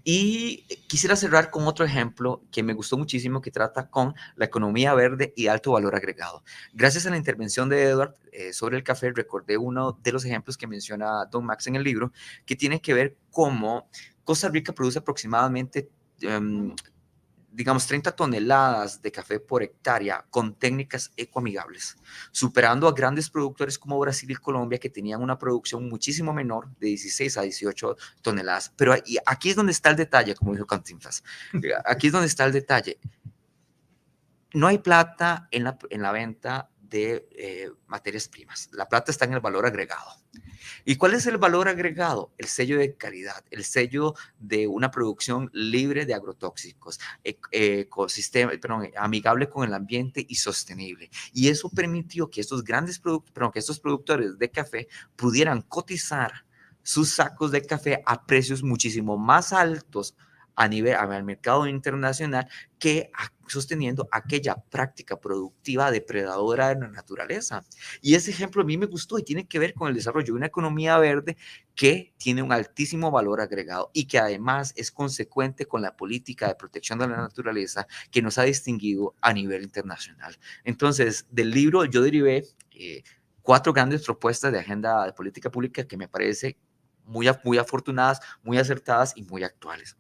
Y quisiera cerrar con otro ejemplo que me gustó muchísimo, que trata con la economía verde y alto valor agregado. Gracias a la intervención de Edward sobre el café, recordé uno de los ejemplos que menciona don Max en el libro, que tiene que ver cómo Costa Rica produce aproximadamente digamos, 30 toneladas de café por hectárea con técnicas ecoamigables, superando a grandes productores como Brasil y Colombia, que tenían una producción muchísimo menor, de 16 a 18 toneladas. Pero aquí es donde está el detalle, como dijo Cantinflas. Aquí es donde está el detalle. no hay plata en la venta de materias primas. La plata está en el valor agregado. ¿Y cuál es el valor agregado? El sello de calidad, el sello de una producción libre de agrotóxicos, amigable con el ambiente y sostenible. Y eso permitió que estos que estos productores de café pudieran cotizar sus sacos de café a precios muchísimo más altos al mercado internacional que sosteniendo aquella práctica productiva depredadora de la naturaleza. Y ese ejemplo a mí me gustó y tiene que ver con el desarrollo de una economía verde que tiene un altísimo valor agregado y que además es consecuente con la política de protección de la naturaleza que nos ha distinguido a nivel internacional. Entonces, del libro yo derivé 4 grandes propuestas de agenda de política pública que me parece muy afortunadas, muy acertadas y muy actuales.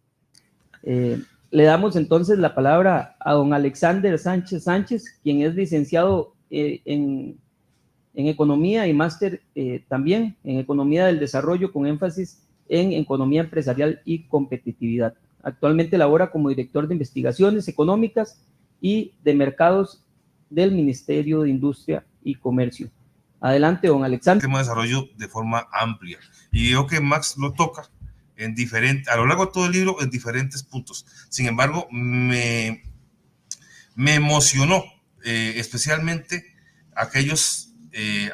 Le damos entonces la palabra a don Alexander Sánchez Sánchez, quien es licenciado en Economía y máster también en Economía del Desarrollo con énfasis en Economía Empresarial y Competitividad. Actualmente labora como director de Investigaciones Económicas y de Mercados del Ministerio de Industria y Comercio. Adelante, don Alexander. Tema de desarrollo de forma amplia. Y yo que Max lo toca a lo largo de todo el libro en diferentes puntos. Sin embargo, me emocionó especialmente aquellos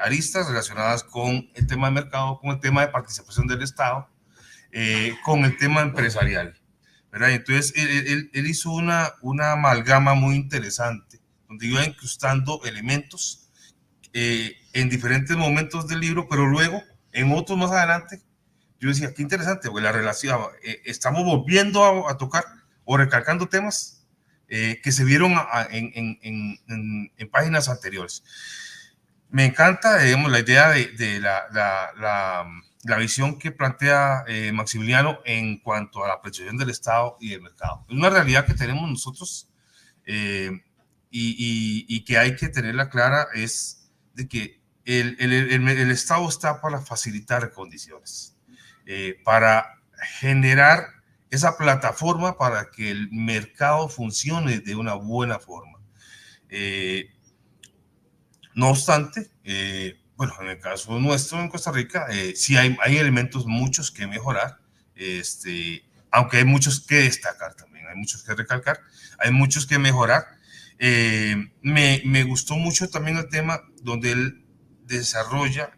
aristas relacionadas con el tema de mercado, con el tema de participación del Estado, con el tema empresarial, ¿verdad? Entonces, él hizo una amalgama muy interesante, donde iba incrustando elementos en diferentes momentos del libro, pero luego, en otros más adelante, yo decía, qué interesante, porque la relación, estamos volviendo a tocar o recalcando temas que se vieron en páginas anteriores. Me encanta, digamos, la idea de la visión que plantea Maximiliano en cuanto a la apreciación del Estado y del mercado. Es una realidad que tenemos nosotros y que hay que tenerla clara, es de que el Estado está para facilitar condiciones. Para generar esa plataforma para que el mercado funcione de una buena forma. No obstante, bueno, en el caso nuestro en Costa Rica, sí hay elementos muchos que mejorar, aunque hay muchos que destacar también, hay muchos que recalcar, hay muchos que mejorar. Me gustó mucho también el tema donde él desarrolla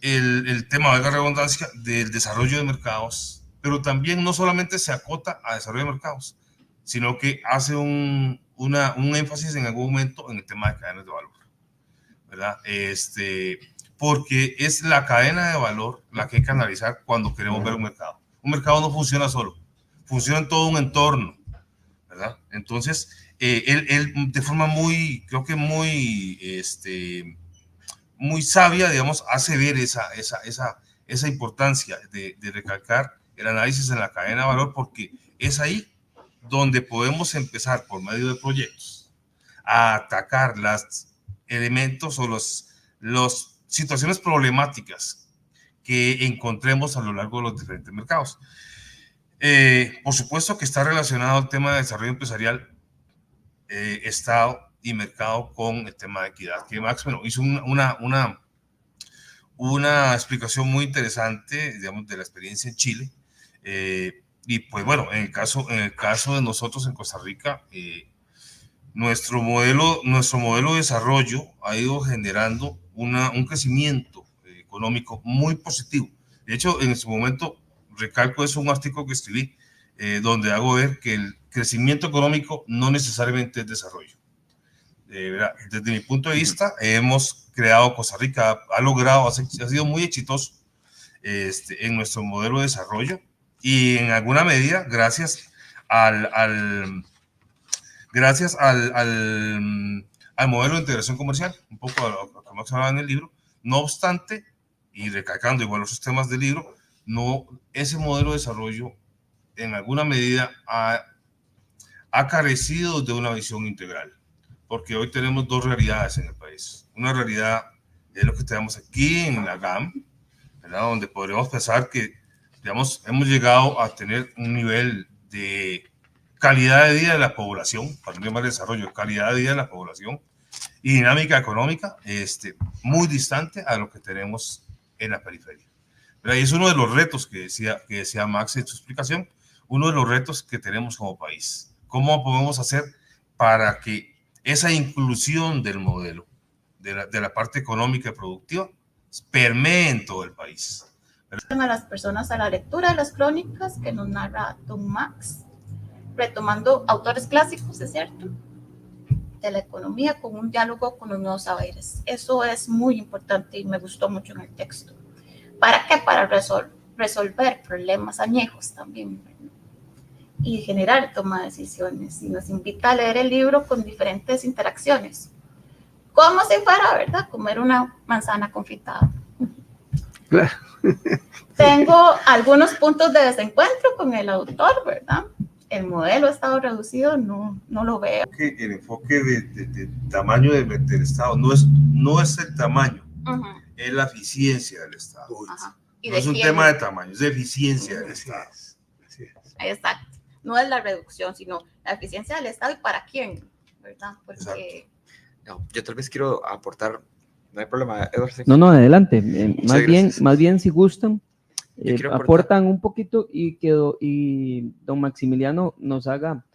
el tema, valga la redundancia, del desarrollo de mercados, pero también no solamente se acota a desarrollo de mercados, sino que hace un énfasis en algún momento en el tema de cadenas de valor, ¿verdad? Porque es la cadena de valor la que hay que analizar cuando queremos ver un mercado. Un mercado no funciona solo, funciona en todo un entorno, ¿verdad? Entonces, él de forma muy, creo que muy sabia, digamos, hace ver esa importancia de recalcar el análisis en la cadena de valor, porque es ahí donde podemos empezar por medio de proyectos a atacar los elementos o las situaciones problemáticas que encontremos a lo largo de los diferentes mercados. Por supuesto que está relacionado al tema de desarrollo empresarial, Estado y mercado con el tema de equidad, que Max, bueno, hizo una explicación muy interesante, digamos, de la experiencia en Chile. Y pues bueno, en el caso de nosotros en Costa Rica, nuestro modelo de desarrollo ha ido generando un crecimiento económico muy positivo. De hecho, en este momento, recalco, es un artículo que escribí, donde hago ver que el crecimiento económico no necesariamente es desarrollo. Desde mi punto de vista, hemos creado, Costa Rica ha logrado, ha sido muy exitoso en nuestro modelo de desarrollo, y en alguna medida gracias al modelo de integración comercial, un poco a lo que Max hablaba en el libro. No obstante, y recalcando igual los temas del libro, ese modelo de desarrollo en alguna medida ha carecido de una visión integral, porque hoy tenemos dos realidades en el país. Una realidad es lo que tenemos aquí en la GAM, ¿verdad? Donde podríamos pensar que, digamos, hemos llegado a tener un nivel de calidad de vida de la población, para un tema de desarrollo, calidad de vida de la población y dinámica económica, muy distante a lo que tenemos en la periferia. Pero ahí es uno de los retos que decía Max en su explicación, uno de los retos que tenemos como país. ¿Cómo podemos hacer para que esa inclusión del modelo, de la parte económica y productiva, permee en todo el país? A las personas a la lectura de las crónicas que nos narra Don Max, retomando autores clásicos, es cierto, de la economía con un diálogo con los nuevos saberes. Eso es muy importante y me gustó mucho en el texto. ¿Para qué? Para resolver problemas añejos también, ¿verdad? Y generar toma de decisiones. Y nos invita a leer el libro con diferentes interacciones. Como si fuera, ¿verdad?, comer una manzana confitada. Claro. Tengo algunos puntos de desencuentro con el autor, ¿verdad? El modelo de Estado reducido no lo veo. El enfoque de tamaño del Estado no es el tamaño, es la eficiencia del Estado. No es un tema de tamaño, es de eficiencia del Estado. Exacto. No es la reducción, sino la eficiencia del Estado y para quién, ¿verdad? Porque... No, yo tal vez quiero aportar, no hay problema, Edward. No, adelante. Más bien, si gustan, aportan un poquito y don Maximiliano nos haga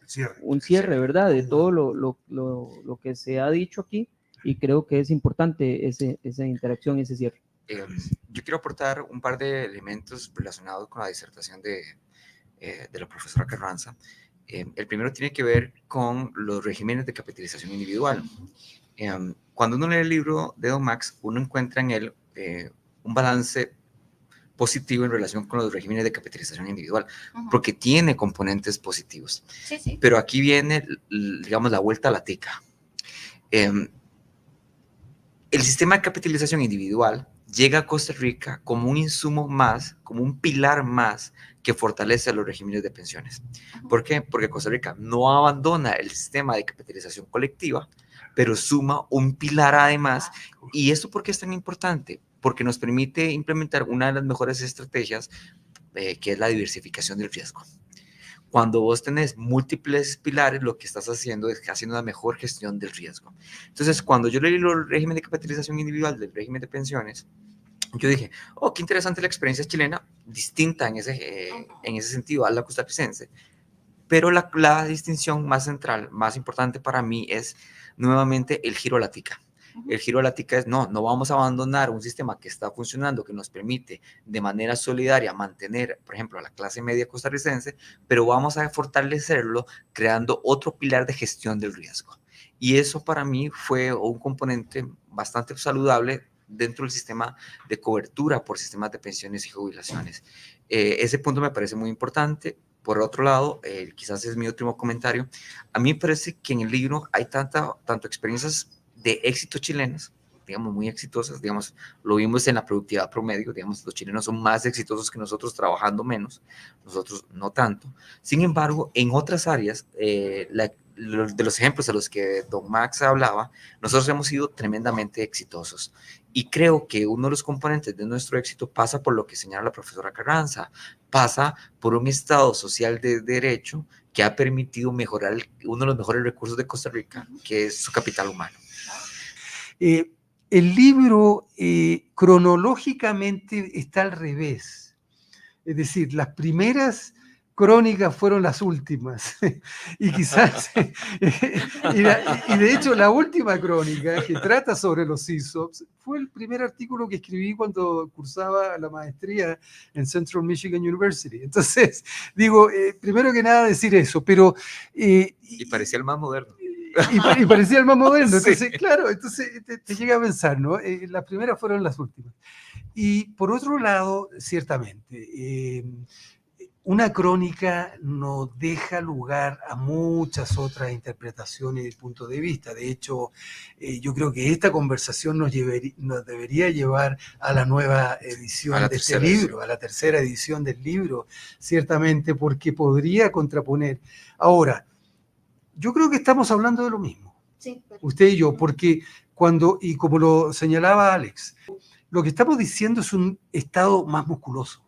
un cierre, ¿verdad? De todo lo que se ha dicho aquí, y creo que es importante esa interacción, ese cierre. Yo quiero aportar un par de elementos relacionados con la disertación de la profesora Carranza. El primero tiene que ver con los regímenes de capitalización individual. Cuando uno lee el libro de Don Max, uno encuentra en él un balance positivo en relación con los regímenes de capitalización individual, porque tiene componentes positivos. Sí. Pero aquí viene, digamos, la vuelta a la tica. El sistema de capitalización individual llega a Costa Rica como un insumo más, como un pilar más que fortalece a los regímenes de pensiones. ¿Por qué? Porque Costa Rica no abandona el sistema de capitalización colectiva, pero suma un pilar además. ¿Y esto por qué es tan importante? Porque nos permite implementar una de las mejores estrategias, que es la diversificación del riesgo. Cuando vos tenés múltiples pilares, lo que estás haciendo es haciendo una mejor gestión del riesgo. Entonces, cuando yo leí el régimen de capitalización individual del régimen de pensiones, yo dije, oh, qué interesante la experiencia chilena, distinta en ese sentido a la costarricense. Pero la distinción más central, más importante para mí es nuevamente el giro a la tica. El giro a la tica es, no vamos a abandonar un sistema que está funcionando, que nos permite de manera solidaria mantener, por ejemplo, a la clase media costarricense, pero vamos a fortalecerlo creando otro pilar de gestión del riesgo. Y eso para mí fue un componente bastante saludable dentro del sistema de cobertura por sistemas de pensiones y jubilaciones. Ese punto me parece muy importante. Por otro lado, quizás es mi último comentario, a mí me parece que en el libro hay tanto experiencias de éxito chilenas, digamos, muy exitosas, digamos, lo vimos en la productividad promedio, digamos, los chilenos son más exitosos que nosotros trabajando menos, nosotros no tanto. Sin embargo, en otras áreas, de los ejemplos a los que don Max hablaba, nosotros hemos sido tremendamente exitosos. Y creo que uno de los componentes de nuestro éxito pasa por lo que señala la profesora Carranza, pasa por un Estado social de derecho que ha permitido mejorar uno de los mejores recursos de Costa Rica, que es su capital humano. El libro cronológicamente está al revés. Es decir, las primeras crónicas fueron las últimas. Y quizás, y de hecho la última crónica que trata sobre los ESOPs fue el primer artículo que escribí cuando cursaba la maestría en Central Michigan University. Entonces, digo, primero que nada decir eso, pero... y parecía el más moderno. Y parecía el más moderno. Entonces, sí. Claro, entonces te llega a pensar, ¿no? Las primeras fueron las últimas. Y por otro lado, ciertamente, una crónica no deja lugar a muchas otras interpretaciones y puntos de vista. De hecho, yo creo que esta conversación nos debería llevar a la nueva edición de este libro, a la tercera edición del libro, ciertamente, porque podría contraponer. Ahora, yo creo que estamos hablando de lo mismo, sí, usted y yo, porque y como lo señalaba Alex, lo que estamos diciendo es un Estado más musculoso,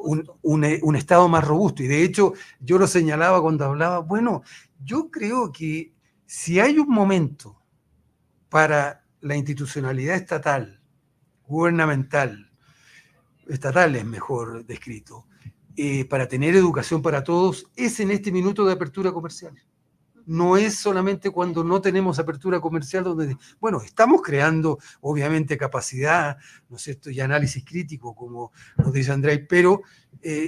un Estado más robusto. Y de hecho, yo lo señalaba cuando hablaba, bueno, yo creo que si hay un momento para la institucionalidad estatal, gubernamental, estatal es mejor descrito, para tener educación para todos, es en este minuto de apertura comercial. No es solamente cuando no tenemos apertura comercial donde, bueno, estamos creando obviamente capacidad, ¿no es cierto?, y análisis crítico, como nos dice Andrei, pero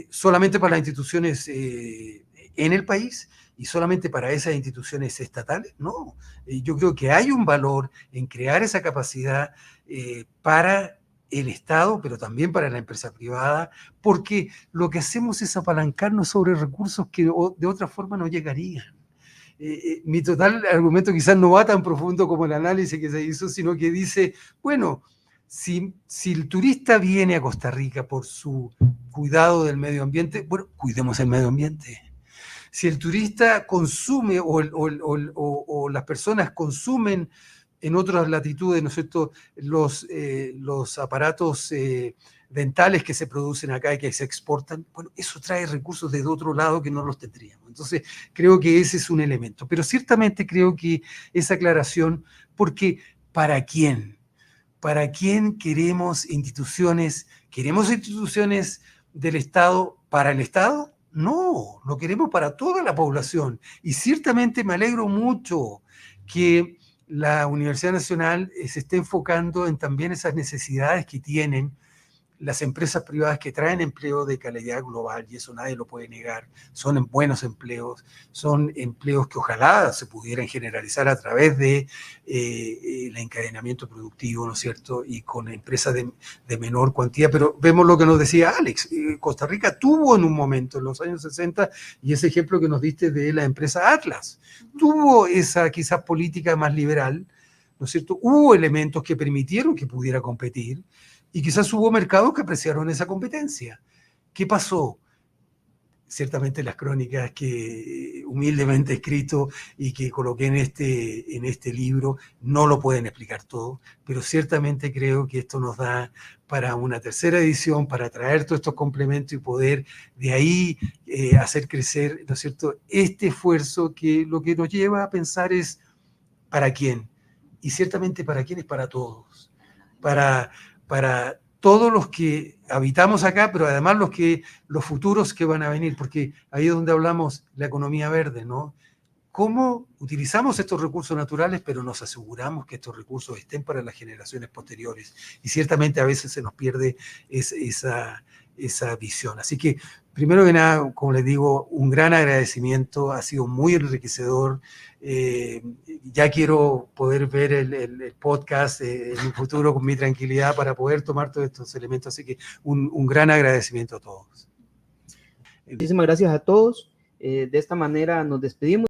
solamente para las instituciones en el país y solamente para esas instituciones estatales, no. Yo creo que hay un valor en crear esa capacidad para el Estado, pero también para la empresa privada, porque lo que hacemos es apalancarnos sobre recursos que de otra forma no llegarían. Mi total argumento quizás no va tan profundo como el análisis que se hizo, sino que dice, bueno, si el turista viene a Costa Rica por su cuidado del medio ambiente, bueno, cuidemos el medio ambiente. Si el turista consume o las personas consumen en otras latitudes, ¿no es cierto?, los aparatos dentales que se producen acá y que se exportan, bueno, eso trae recursos desde otro lado que no los tendríamos. Entonces, creo que ese es un elemento. Pero ciertamente creo que esa aclaración, porque ¿para quién? ¿Para quién queremos instituciones? ¿Queremos instituciones del Estado para el Estado? No, lo queremos para toda la población. Y ciertamente me alegro mucho que la Universidad Nacional se esté enfocando en también esas necesidades que tienen las empresas privadas que traen empleo de calidad global, y eso nadie lo puede negar. Son buenos empleos, son empleos que ojalá se pudieran generalizar a través de el encadenamiento productivo, ¿no es cierto?, y con empresas de menor cuantía, pero vemos lo que nos decía Alex. Costa Rica tuvo en un momento, en los años 60, y ese ejemplo que nos diste de la empresa Atlas, tuvo esa quizás política más liberal, ¿no es cierto? Hubo elementos que permitieron que pudiera competir, y quizás hubo mercados que apreciaron esa competencia. ¿Qué pasó? Ciertamente las crónicas que humildemente he escrito y que coloqué en este libro no lo pueden explicar todo, pero ciertamente creo que esto nos da para una tercera edición, para traer todos estos complementos y poder de ahí hacer crecer, ¿no es cierto?, este esfuerzo que lo que nos lleva a pensar es ¿para quién? Y ciertamente ¿para quién? Es para todos. Para todos los que habitamos acá, pero además los futuros que van a venir, porque ahí es donde hablamos la economía verde, ¿no? ¿Cómo utilizamos estos recursos naturales, pero nos aseguramos que estos recursos estén para las generaciones posteriores? Y ciertamente a veces se nos pierde esa visión. Así que, primero que nada, como les digo, un gran agradecimiento, ha sido muy enriquecedor. Ya quiero poder ver el podcast en un futuro con mi tranquilidad para poder tomar todos estos elementos. Así que un gran agradecimiento a todos. Muchísimas gracias a todos. De esta manera nos despedimos.